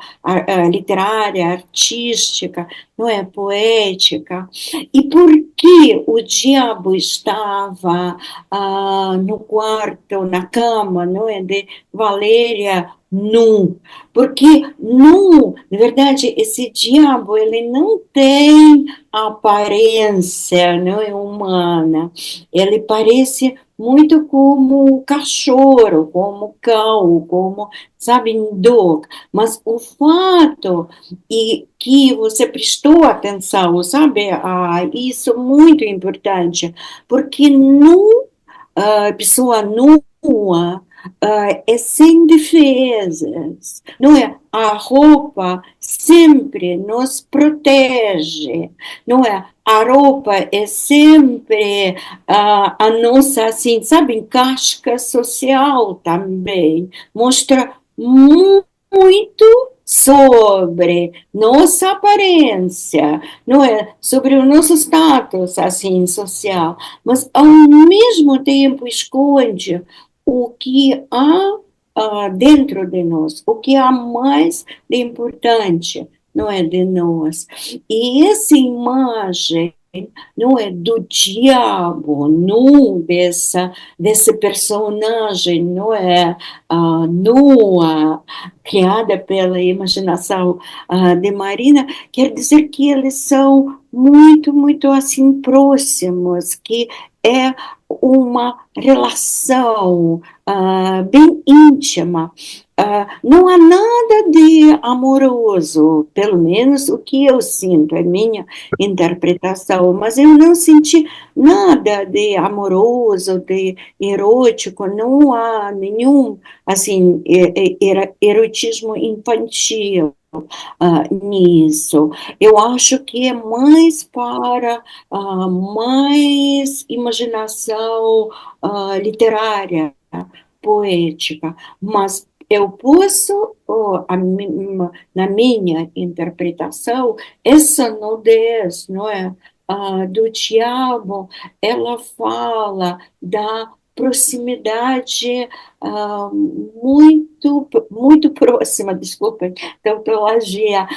literária, artística, não é poética. E por que o diabo estava no quarto, na cama, não é, de Valéria nu? Porque nu, na verdade, esse diabo ele não tem aparência, não é humana. Ele parece muito como cachorro, como cão, como, sabe, dog. Mas o fato e que você prestou atenção, sabe, isso é muito importante, porque pessoa nua é sem defesas, não é? A roupa sempre nos protege, não é? A roupa é sempre a nossa, assim, sabe, casca social também. Mostra muito sobre nossa aparência, não é? Sobre o nosso status, assim, social. Mas, ao mesmo tempo, esconde o que há dentro de nós, o que há mais de importante, não é, de nós. E essa imagem não é do diabo, não desse personagem, não é nua, criada pela imaginação de Marina, quer dizer que eles são muito, muito assim próximos, que é uma relação bem íntima. Não há nada de amoroso, pelo menos o que eu sinto, é minha interpretação, mas eu não senti nada de amoroso, de erótico, não há nenhum, assim, erotismo infantil nisso. Eu acho que é mais para mais imaginação literária, poética, mas eu posso, na minha interpretação, essa nudez, não é, do diabo, ela fala da proximidade muito próxima, desculpa, tautologia,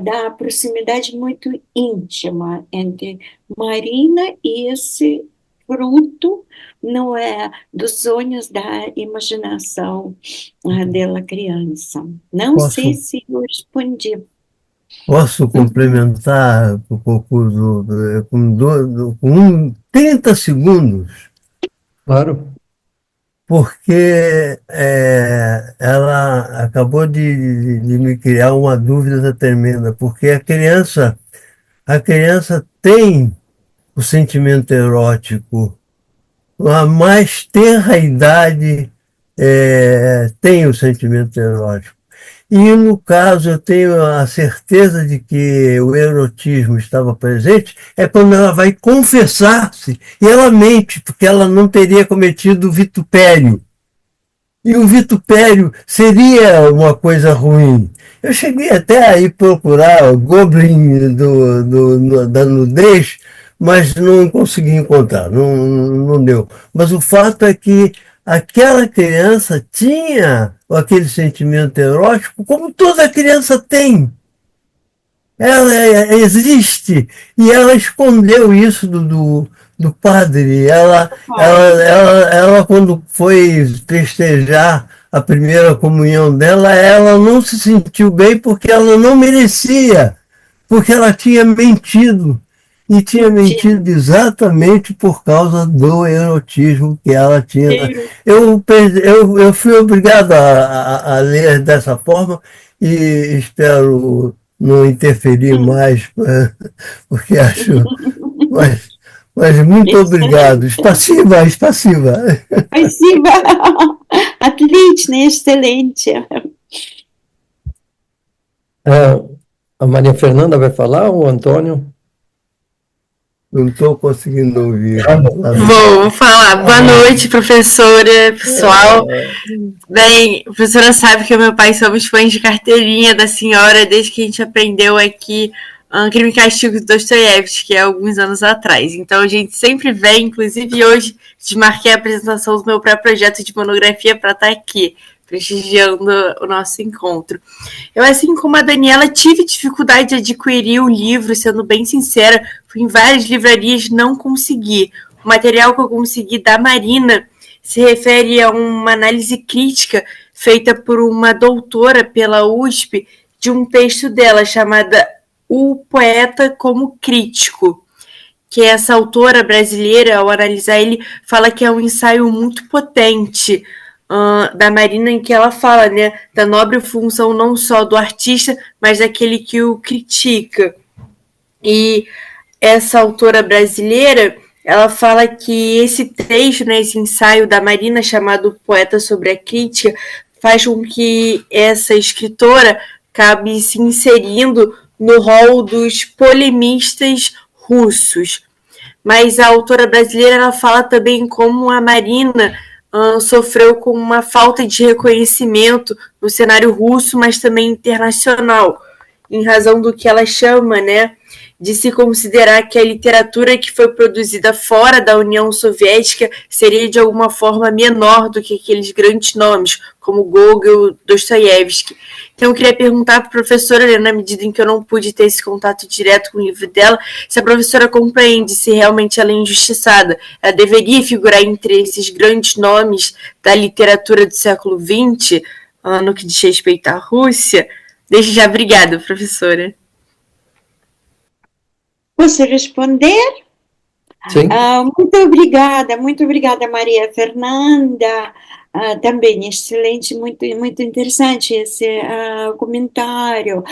da proximidade muito íntima entre Marina e esse fruto, não é, dos sonhos da imaginação dela criança. Não sei Posso, se eu respondi. posso complementar o concurso com 30 segundos, Claro. porque ela acabou de me criar uma dúvida tremenda, porque a criança tem o sentimento erótico. A mais tenra idade tem o sentimento erótico. E, no caso, eu tenho a certeza de que o erotismo estava presente, é quando ela vai confessar-se e ela mente, porque ela não teria cometido vitupério. E o vitupério seria uma coisa ruim. Eu cheguei até a ir procurar o Goblin da nudez, mas não consegui encontrar, não deu. Mas o fato é que aquela criança tinha aquele sentimento erótico, como toda criança tem. Ela existe e ela escondeu isso do padre. Ela, quando foi festejar a primeira comunhão dela, ela não se sentiu bem porque ela não merecia, porque ela tinha mentido. E tinha mentido exatamente por causa do erotismo que ela tinha. Eu fui obrigado a ler dessa forma e espero não interferir mais, porque acho. Mas, mas muito obrigado. Спасибо, спасибо. Спасибо. Отлично, excelente. A Maria Fernanda vai falar ou o Antônio? Não estou conseguindo ouvir. Vou falar. Boa noite, professora, pessoal. Bem, a professora sabe que o meu pai somos fãs de carteirinha da senhora desde que a gente aprendeu aqui Crime e Castigo de Dostoiévski, há alguns anos atrás. Então a gente sempre vem, inclusive hoje, desmarquei a apresentação do meu próprio projeto de monografia para estar aqui, prestigiando o nosso encontro. Eu, assim como a Daniela, tive dificuldade de adquirir o livro, sendo bem sincera, fui em várias livrarias, não consegui. O material que eu consegui da Marina se refere a uma análise crítica feita por uma doutora pela USP de um texto dela chamada O Poeta como Crítico, que essa autora brasileira, ao analisar ele, fala que é um ensaio muito potente da Marina, em que ela fala, né, da nobre função não só do artista, mas daquele que o critica. E essa autora brasileira, ela fala que esse texto, né, esse ensaio da Marina, chamado Poeta sobre a Crítica, faz com que essa escritora acabe se inserindo no rol dos polemistas russos. Mas a autora brasileira, ela fala também como a Marina sofreu com uma falta de reconhecimento no cenário russo, mas também internacional, em razão do que ela chama, né, de se considerar que a literatura que foi produzida fora da União Soviética seria de alguma forma menor do que aqueles grandes nomes, como Gogol, Dostoiévski. Então eu queria perguntar para a professora, na medida em que eu não pude ter esse contato direto com o livro dela, se a professora compreende se realmente ela é injustiçada. Ela deveria figurar entre esses grandes nomes da literatura do século XX, no que diz respeito à Rússia. Desde já, obrigada, professora. Posso responder? Sim. Muito obrigada, Maria Fernanda. Também excelente, muito, muito interessante esse comentário.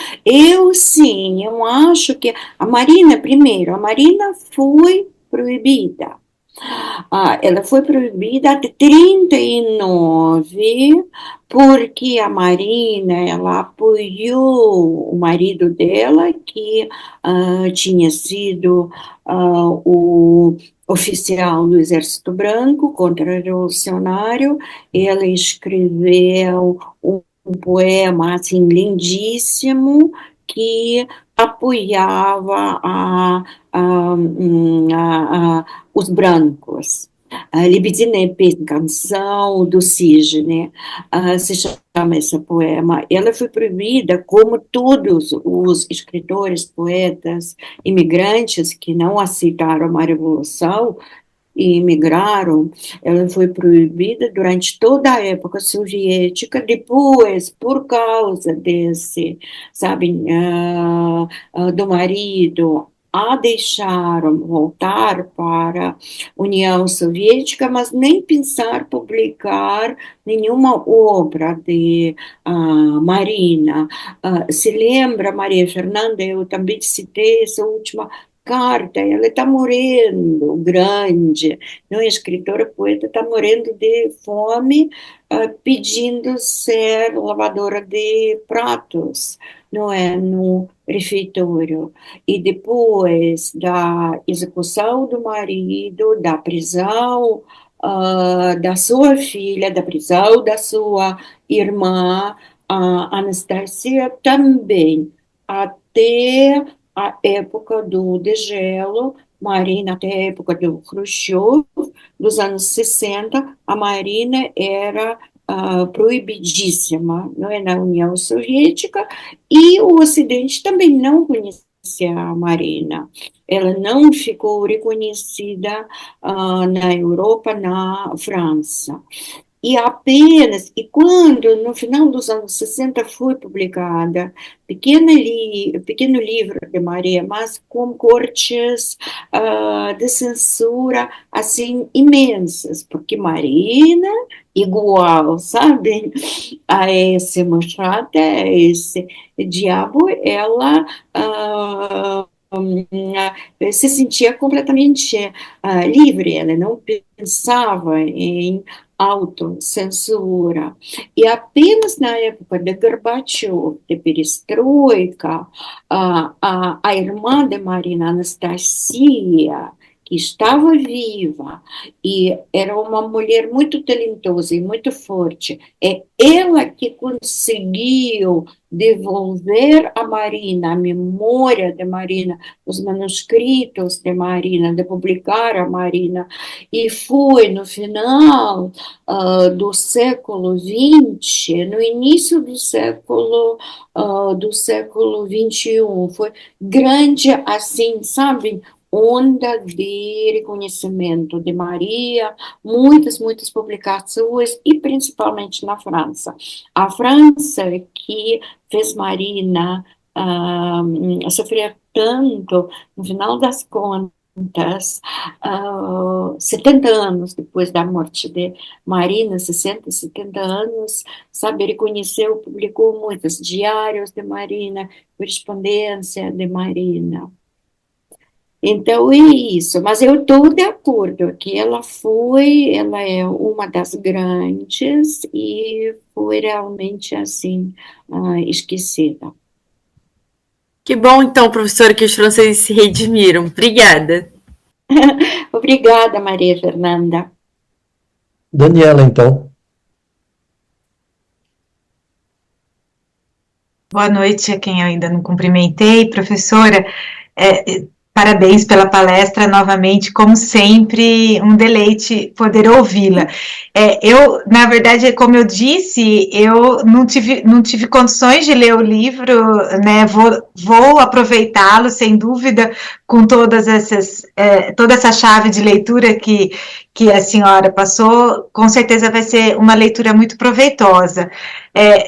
Sim, eu acho que a Marina foi proibida. Ela foi proibida até 39, porque a Marina, ela apoiou o marido dela, que tinha sido o oficial do Exército Branco contra-revolucionário. Ela escreveu um poema assim lindíssimo que apoiava os brancos. Libidine, canção do Cisne, se chama esse poema. Ela foi proibida, como todos os escritores, poetas, imigrantes que não aceitaram a revolução e imigraram. Ela foi proibida durante toda a época soviética. Depois, por causa desse, sabe, do marido, a deixaram voltar para a União Soviética, mas nem pensar publicar nenhuma obra de Marina. Se lembra, Maria Fernanda, eu também citei essa última carta, ela está morrendo, grande, não é escritora, poeta, está morrendo de fome, pedindo ser lavadora de pratos, não é, no refeitório. E depois da execução do marido, da prisão da sua filha, da prisão da sua irmã, Anastasia, também, até a época do degelo, Marina, até a época do Khrushchev, dos anos 60, a Marina era proibidíssima, não é, na União Soviética, e o Ocidente também não conhecia Marina. Ela não ficou reconhecida na Europa, na França. E quando, no final dos anos 60, foi publicada pequeno livro de Maria, mas com cortes de censura, assim, imensas, porque Marina, igual, sabe, a esse machado, a esse diabo, ela se sentia completamente livre, ela não pensava em autocensura. E apenas na época de Gorbachev, de Perestroika, a irmã de Marina, Anastasia, que estava viva e era uma mulher muito talentosa e muito forte, é ela que conseguiu devolver a Marina, a memória de Marina, os manuscritos de Marina, de publicar a Marina, e foi no final do século XX, no início do século XXI, foi grande assim, sabe, onda de reconhecimento de Maria, muitas publicações, e principalmente na França. A França que fez Marina sofrer tanto, no final das contas, 70 anos depois da morte de Marina, 60, 70 anos, sabe, reconheceu, publicou muitos diários de Marina, correspondência de Marina. Então é isso, mas eu estou de acordo que ela é uma das grandes e foi realmente assim, esquecida. Que bom, então, professora, que os franceses se redimiram. Obrigada. Obrigada, Maria Fernanda. Daniela, então. Boa noite a quem eu ainda não cumprimentei, professora. Parabéns pela palestra, novamente, como sempre, um deleite poder ouvi-la. Eu, na verdade, como eu disse, eu não tive condições de ler o livro, né, vou aproveitá-lo, sem dúvida, com toda essa chave de leitura que a senhora passou, com certeza vai ser uma leitura muito proveitosa.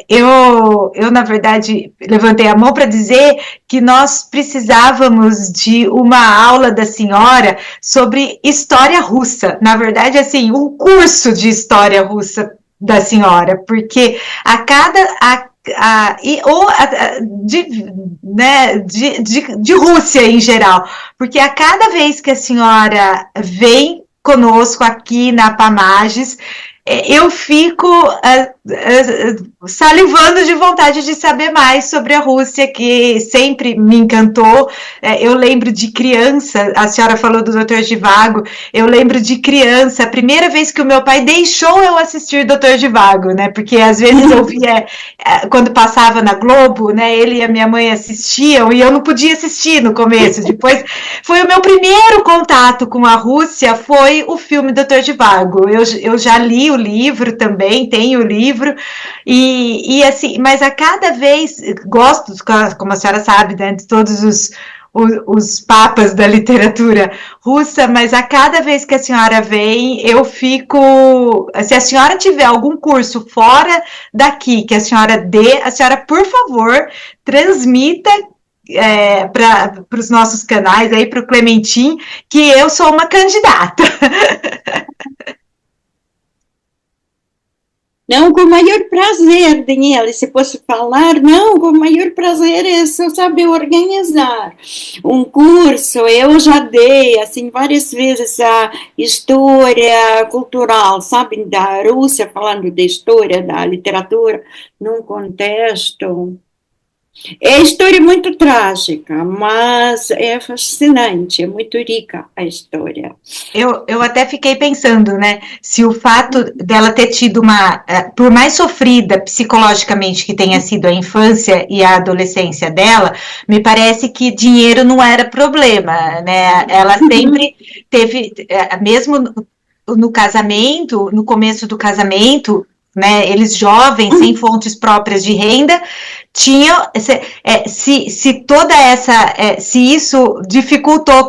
Eu, na verdade, levantei a mão para dizer que nós precisávamos de uma aula da senhora sobre história russa. Na verdade, assim, um curso de história russa da senhora, porque de Rússia em geral, porque a cada vez que a senhora vem conosco aqui na Pamages, eu fico salivando de vontade de saber mais sobre a Rússia, que sempre me encantou. Eu lembro de criança, a senhora falou do Dr. Zhivago, eu lembro de criança, a primeira vez que o meu pai deixou eu assistir Dr. Zhivago, né, porque às vezes eu via, quando passava na Globo, né, ele e a minha mãe assistiam, e eu não podia assistir no começo. Depois, foi o meu primeiro contato com a Rússia, foi o filme Dr. Zhivago. Eu já li o livro também, tenho o livro, e assim, mas a cada vez, gosto, como a senhora sabe, né, de todos os papas da literatura russa, mas a cada vez que a senhora vem, eu fico, se a senhora tiver algum curso fora daqui, que a senhora dê, a senhora, por favor, transmita para os nossos canais, aí para o Clementim, que eu sou uma candidata. Não, com o maior prazer, Daniela, se posso falar, não, com o maior prazer é só saber organizar um curso. Eu já dei, assim, várias vezes a história cultural, sabe, da Rússia, falando de história, da literatura, num contexto. É a história muito trágica, mas é fascinante, é muito rica a história. Eu até fiquei pensando, né, se o fato dela ter tido por mais sofrida psicologicamente que tenha sido a infância e a adolescência dela, me parece que dinheiro não era problema, né, ela sempre teve, mesmo no casamento, no começo do casamento, né? Eles jovens, sem fontes próprias de renda, tinham, se toda essa, se isso dificultou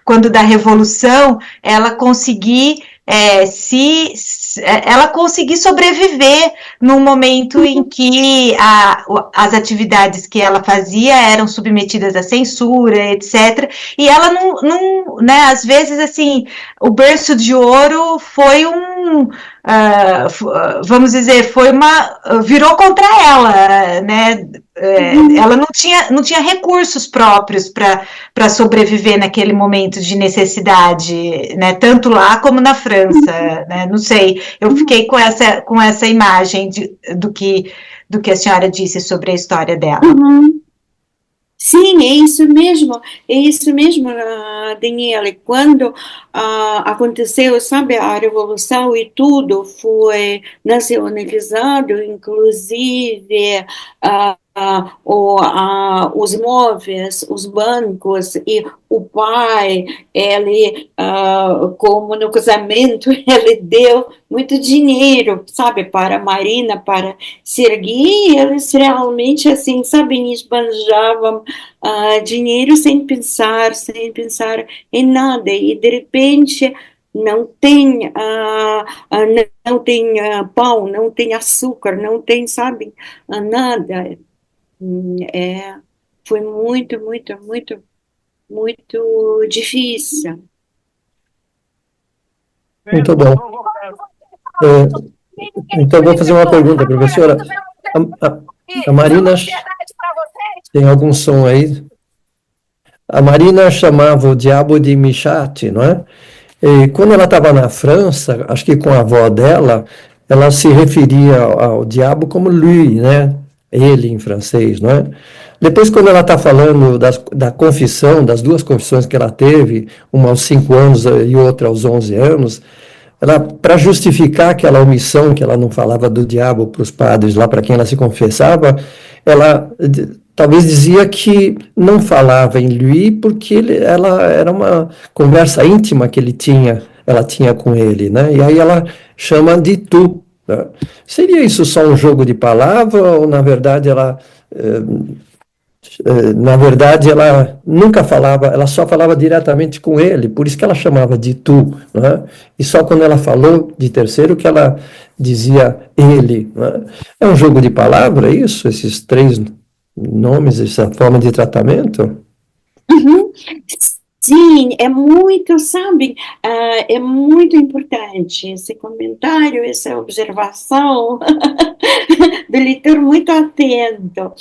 quando da Revolução, ela conseguir ela conseguir sobreviver num momento em que as atividades que ela fazia eram submetidas à censura, etc. E ela não, né, às vezes, assim, o berço de ouro foi vamos dizer, virou contra ela, né? Ela não tinha recursos próprios para sobreviver naquele momento de necessidade, né? Tanto lá como na França, né? Não sei, eu fiquei com essa imagem do que a senhora disse sobre a história dela. Sim, é isso mesmo, Daniela. Quando aconteceu, sabe, a Revolução e tudo foi nacionalizado, inclusive os móveis, os bancos, e o pai, ele, como no casamento, ele deu muito dinheiro, sabe, para a Marina, para seguir, e eles realmente, assim, sabe, esbanjavam dinheiro sem pensar em nada, e de repente não tem, não tem pão, não tem açúcar, não tem, sabe, nada. Foi muito, muito, muito, muito difícil. Muito bom. Então, vou fazer uma pergunta, professora. A Marina... Tem algum som aí? A Marina chamava o diabo de Michate, não é? E quando ela estava na França, acho que com a avó dela, ela se referia ao diabo como lui, né? Ele em francês, não é? Depois, quando ela está falando da confissão, das duas confissões que ela teve, uma aos 5 anos e outra aos 11 anos, ela, para justificar aquela omissão que ela não falava do diabo para os padres lá, para quem ela se confessava, ela talvez dizia que não falava em lui porque ela era uma conversa íntima que ela tinha com ele, né? E aí ela chama de tu. Né? Seria isso só um jogo de palavra ou na verdade ela nunca falava, ela só falava diretamente com ele, por isso que ela chamava de tu, né? E só quando ela falou de terceiro que ela dizia ele, né? É um jogo de palavra isso, esses 3 nomes, essa forma de tratamento? Sim, é muito, sabe, é muito importante esse comentário, essa observação do leitor muito atento,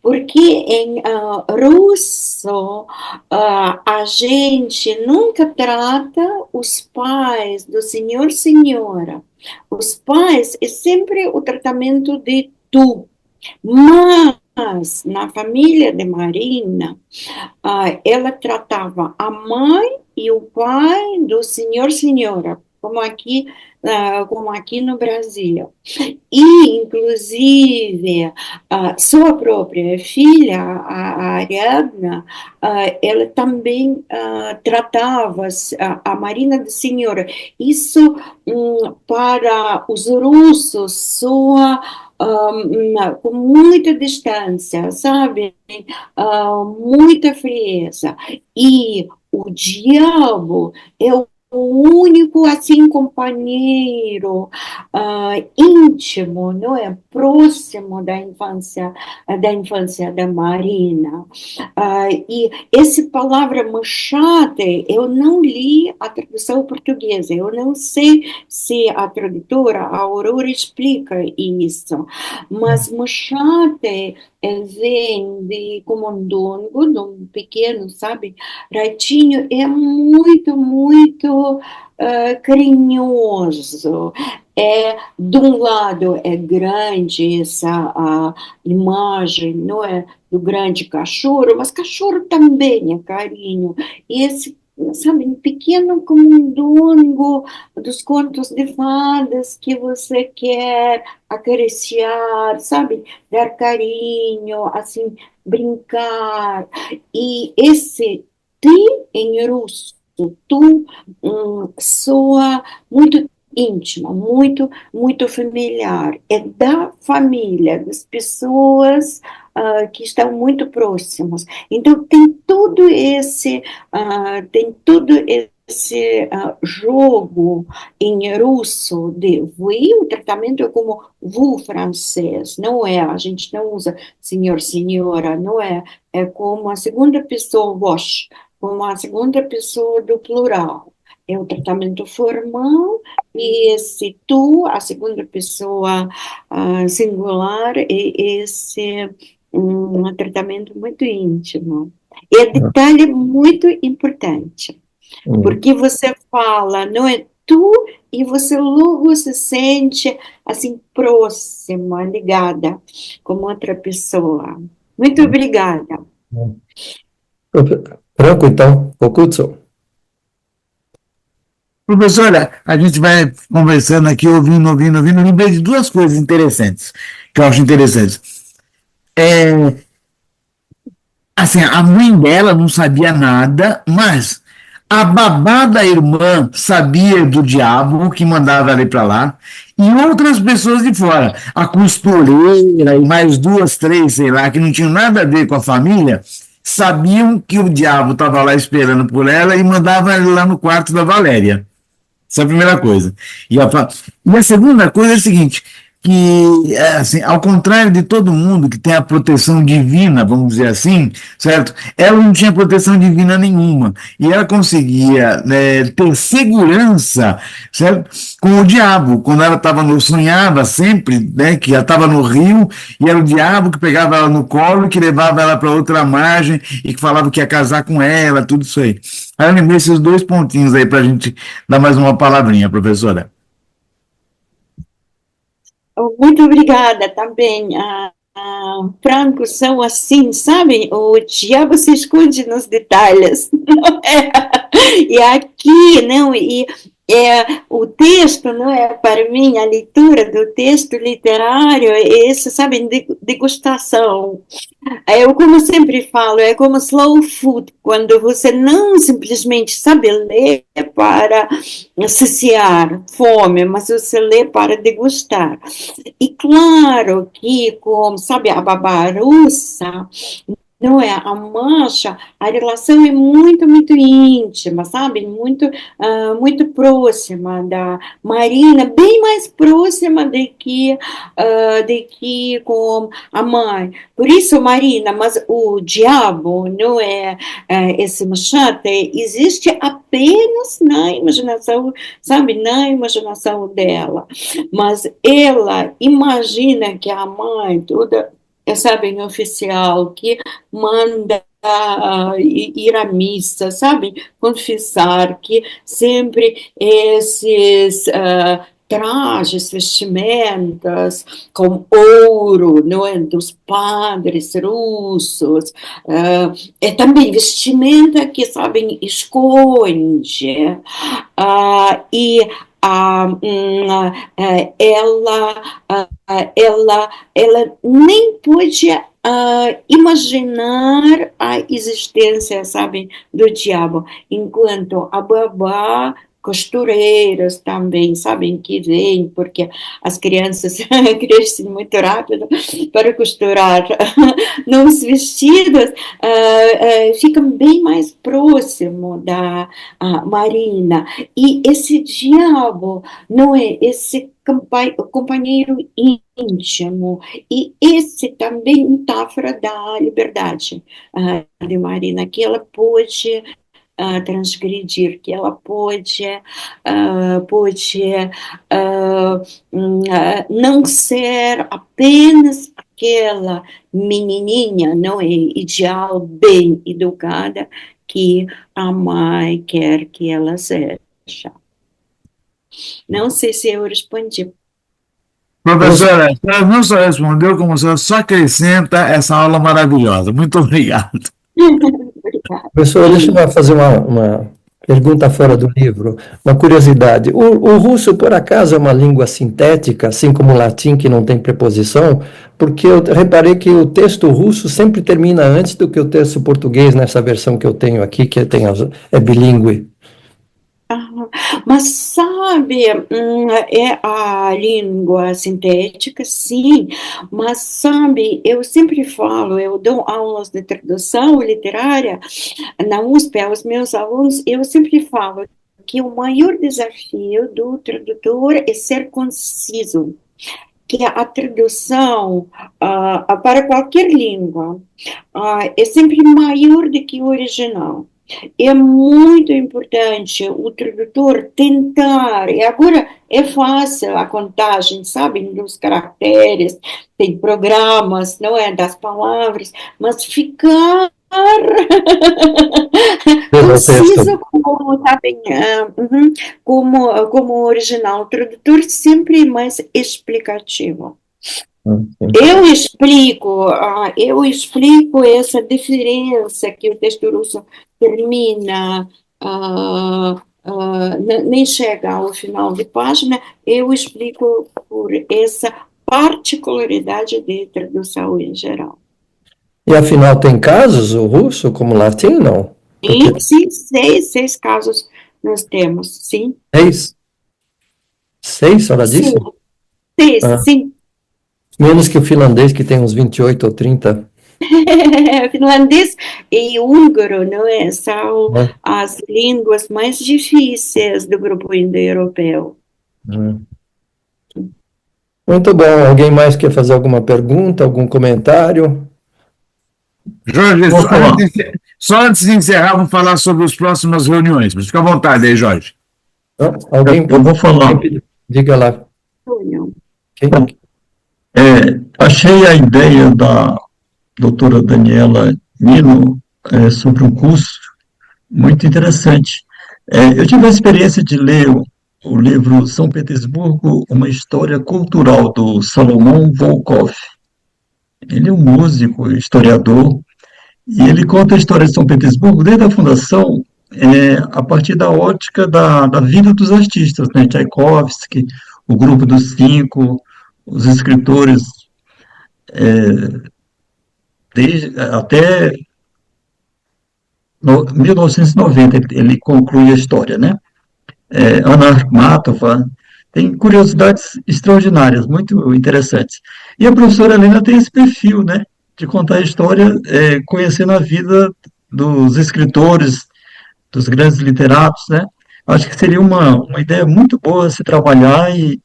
porque em russo a gente nunca trata os pais do senhor, senhora. Os pais é sempre o tratamento de tu, mas na família de Marina, ela tratava a mãe e o pai do senhor, senhora, como aqui no Brasil. E, inclusive, sua própria filha, a Ariadna, ela também tratava a Marina de senhora. Isso, para os russos, soa com muita distância, sabe? Muita frieza. E o diabo é o único, assim, companheiro íntimo, não é? Próximo da infância da Marina. E essa palavra machete, eu não li a tradução portuguesa, eu não sei se a tradutora, a Aurora, explica isso, mas machete vem de camundongo, de um pequeno, sabe, ratinho, é muito, muito carinhoso. De um lado é grande essa imagem, não é, do grande cachorro, mas cachorro também é carinho. E esse, sabe, um pequeno camundongo dos contos de fadas que você quer acariciar, sabe, dar carinho, assim, brincar. E esse ti em russo, tu, soa muito íntima, muito, muito familiar. É da família, das pessoas que estão muito próximas. Então, tem todo esse jogo em russo de vous, o tratamento é como vous francês, não é, a gente não usa senhor, senhora, não é, é como a segunda pessoa, vós, como a segunda pessoa do plural. É o tratamento formal, e esse tu, a segunda pessoa singular, é esse um tratamento muito íntimo. E detalhe muito importante, porque você fala, não é tu, e você logo se sente assim próxima, ligada com outra pessoa. Muito obrigada. Franco, então, Kokutsu. Professora, a gente vai conversando aqui, ouvindo. Eu lembrei de duas coisas interessantes, que eu acho interessantes. Assim, a mãe dela não sabia nada, mas a babá da irmã sabia do diabo que mandava ela ir para lá, e outras pessoas de fora, a costureira e mais duas, três, sei lá, que não tinham nada a ver com a família, sabiam que o diabo estava lá esperando por ela e mandava ela lá no quarto da Valéria. Essa é a primeira coisa. E a segunda coisa é a seguinte, que, assim, ao contrário de todo mundo que tem a proteção divina, vamos dizer assim, certo? Ela não tinha proteção divina nenhuma. E ela conseguia, né, ter segurança, certo? Com o diabo. Quando ela sonhava sempre, né, que ela estava no rio, e era o diabo que pegava ela no colo e que levava ela para outra margem e que falava que ia casar com ela, tudo isso aí. Aí eu lembrei esses dois pontinhos aí para a gente dar mais uma palavrinha, professora. Muito obrigada também. Franco, são assim, sabe? O diabo se esconde nos detalhes, não é? E aqui, não, e o texto, não é? Para mim, a leitura do texto literário é isso, sabe? Degustação. Eu, como sempre falo, é como slow food, quando você não simplesmente sabe ler para saciar fome, mas você lê para degustar. E claro que, como sabe, a babá russa, não é? A mancha, a relação é muito, muito íntima, sabe? Muito, muito próxima da Marina, bem mais próxima de que com a mãe. Por isso, Marina, mas o diabo, não é? Esse machete existe apenas na imaginação, sabe? Na imaginação dela. Mas ela imagina que a mãe, toda sabem, oficial, que manda ir à missa, sabem, confessar, que sempre esses trajes, vestimentas com ouro, não é, dos padres russos, é também vestimenta que, sabem, esconde, e ela nem pode imaginar a existência, sabe, do diabo, enquanto a babá, costureiras também, sabem, que vêm, porque as crianças crescem muito rápido para costurar nos vestidos, ficam bem mais próximo da Marina. E esse diabo, não é? Esse companheiro íntimo, e esse também metáfora da liberdade de Marina, que ela pode transgredir, que ela pode não ser apenas aquela menininha, não é, ideal, bem educada, que a mãe quer que ela seja. Não sei se eu respondi. Professora, a senhora não só respondeu, como a senhora só acrescenta essa aula maravilhosa. Muito obrigado. Professor, deixa eu fazer uma pergunta fora do livro, uma curiosidade. O russo, por acaso, é uma língua sintética, assim como o latim, que não tem preposição? Porque eu reparei que o texto russo sempre termina antes do que o texto português, nessa versão que eu tenho aqui, que é bilíngue. Mas sabe, é a língua sintética, sim, mas sabe, eu sempre falo, eu dou aulas de tradução literária na USP aos meus alunos, eu sempre falo que o maior desafio do tradutor é ser conciso, que a tradução para qualquer língua é sempre maior do que o original. É muito importante o tradutor tentar, e agora é fácil a contagem, sabe, dos caracteres, tem programas, não é, das palavras, mas ficar conciso como, sabe, como original. O tradutor sempre é mais explicativo. Eu explico essa diferença que o texto russo termina, nem chega ao final de página, eu explico por essa particularidade de tradução em geral. E afinal, tem casos, o russo, como o latim, não? Porque... Sim, seis casos nós temos, sim. Seis, senhora disse? Seis, sim. Menos que o finlandês, que tem uns 28 ou 30. Finlandês e húngaro, não é? São as línguas mais difíceis do grupo indo-europeu. Muito bom. Alguém mais quer fazer alguma pergunta, algum comentário? Jorge, só antes de encerrar, vamos falar sobre as próximas reuniões. Mas fica à vontade aí, Jorge. Eu vou falar. Diga lá. Achei a ideia da doutora Daniela Mino sobre o curso muito interessante. Eu tive a experiência de ler o livro São Petersburgo, uma história cultural, do Salomão Volkov. Ele é um músico, historiador, e ele conta a história de São Petersburgo desde a fundação, a partir da ótica da vida dos artistas, né? Tchaikovsky, o Grupo dos Cinco, os escritores, até 1990 ele conclui a história, né? Anna Akhmatova, tem curiosidades extraordinárias, muito interessantes. E a professora Helena tem esse perfil, né, de contar a história, conhecendo a vida dos escritores, dos grandes literatos, né? Acho que seria uma ideia muito boa se trabalhar e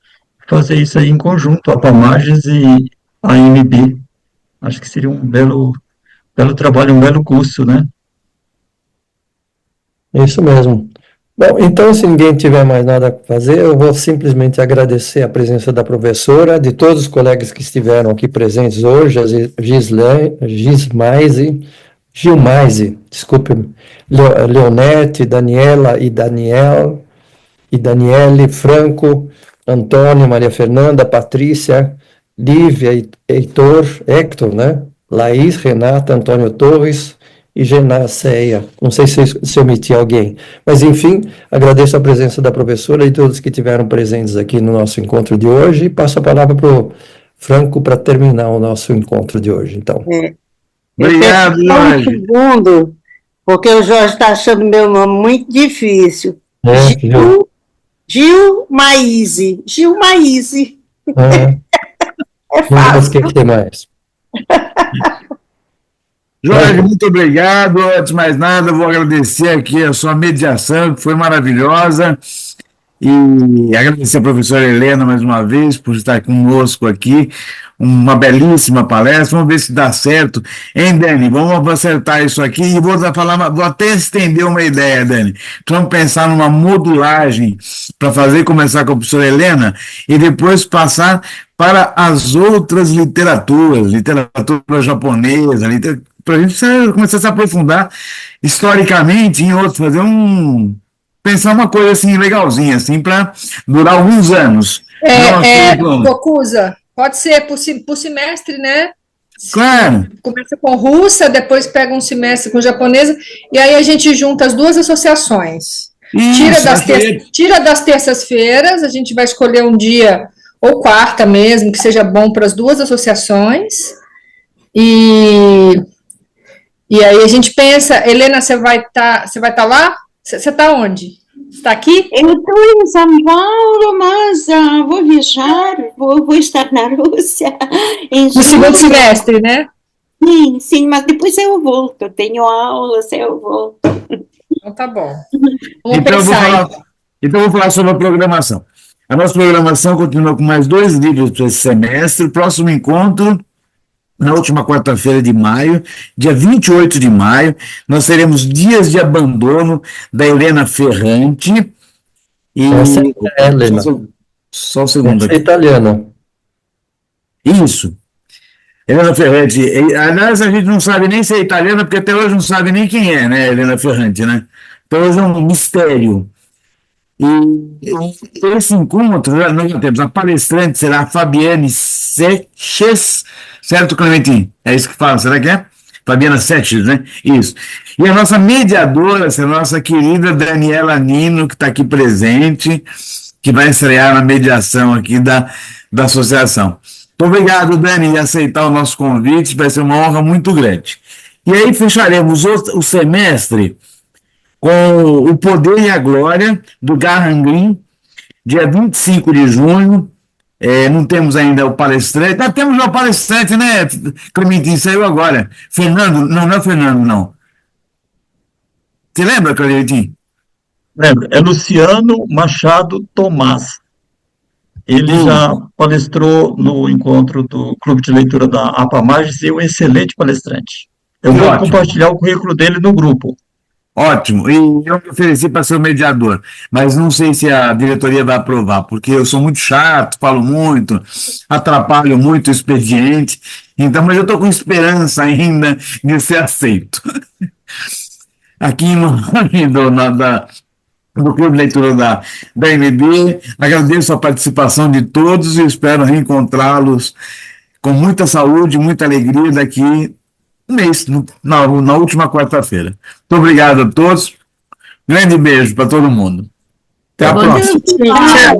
fazer isso aí em conjunto, a Pamages e a AMB. Acho que seria um belo trabalho, um belo curso, né? Isso mesmo. Bom, então, se ninguém tiver mais nada a fazer, eu vou simplesmente agradecer a presença da professora, de todos os colegas que estiveram aqui presentes hoje, a Gilmaise, desculpe, Leonete, Daniela e Daniele, Franco, Antônio, Maria Fernanda, Patrícia, Lívia, Hector, né? Laís, Renata, Antônio Torres e Genaceia. Não sei se omiti alguém, mas enfim, agradeço a presença da professora e todos que estiveram presentes aqui no nosso encontro de hoje, e passo a palavra para o Franco para terminar o nosso encontro de hoje, então. Obrigado, Jorge. Um segundo, porque o Jorge está achando meu nome muito difícil. Gilmaise. É fácil. O que mais? Jorge, muito obrigado. Antes de mais nada, vou agradecer aqui a sua mediação, que foi maravilhosa, e agradecer a professora Helena mais uma vez por estar conosco aqui. Uma belíssima palestra. Vamos ver se dá certo. Hein, Dani? Vamos acertar isso aqui e vou até estender uma ideia, Dani. Vamos pensar numa modulagem para começar com a professora Helena e depois passar para as outras literaturas, literatura japonesa, para a gente começar a se aprofundar historicamente em outros, pensar uma coisa assim legalzinha, assim, para durar alguns anos. Bocusa, pode ser por semestre, né? Claro. Começa com russa, depois pega um semestre com japonesa, e aí a gente junta as duas associações. Tira das terças-feiras, a gente vai escolher um dia, ou quarta mesmo, que seja bom para as duas associações, e aí a gente pensa, Helena, você vai estar lá? Você está onde? Está aqui? Eu estou em São Paulo, mas vou viajar, vou estar na Rússia em No segundo julho. semestre, né? Sim, mas depois eu volto. Eu tenho aulas, eu volto. Então tá bom. Vamos Então, pensar. eu vou falar sobre a programação. A nossa programação continua com mais 2 livros para esse semestre. O próximo encontro, na última quarta-feira de maio, dia 28 de maio, nós teremos Dias de Abandono, da Helena Ferrante. E Essa é a Helena. Só um segundo Essa é aqui. italiana. Isso. Helena Ferrante. Aliás, a gente não sabe nem se é italiana, porque até hoje não sabe nem quem é, né, Helena Ferrante, né? Então hoje é um mistério. E esse encontro, nós já temos a palestrante, será a Fabiane Seches, certo, Clementinho? É isso que fala, será que é? Fabiana Seches, né? Isso. E a nossa mediadora, essa nossa querida Daniela Nino, que está aqui presente, que vai estrear na mediação aqui da associação. Muito obrigado, Dani, em aceitar o nosso convite, vai ser uma honra muito grande. E aí fecharemos o semestre com O Poder e a Glória, do Graham Greene, dia 25 de junho. Não temos ainda o palestrante. Temos já o palestrante, né, Clementinho? Saiu agora. Fernando, não é Fernando, não. Você lembra, Clementinho? Lembra? É Luciano Machado Tomás. Ele já palestrou no encontro do Clube de Leitura da APAMAGES e é um excelente palestrante. Eu vou compartilhar o currículo dele no grupo. Ótimo, e eu me ofereci para ser o mediador, mas não sei se a diretoria vai aprovar, porque eu sou muito chato, falo muito, atrapalho muito o expediente, então, mas eu estou com esperança ainda de ser aceito. Aqui em nome do Clube de Leitura da MB, agradeço a participação de todos e espero reencontrá-los com muita saúde, muita alegria daqui um mês, na última quarta-feira. Muito obrigado a todos. Grande beijo para todo mundo. Até a próxima. Tchau.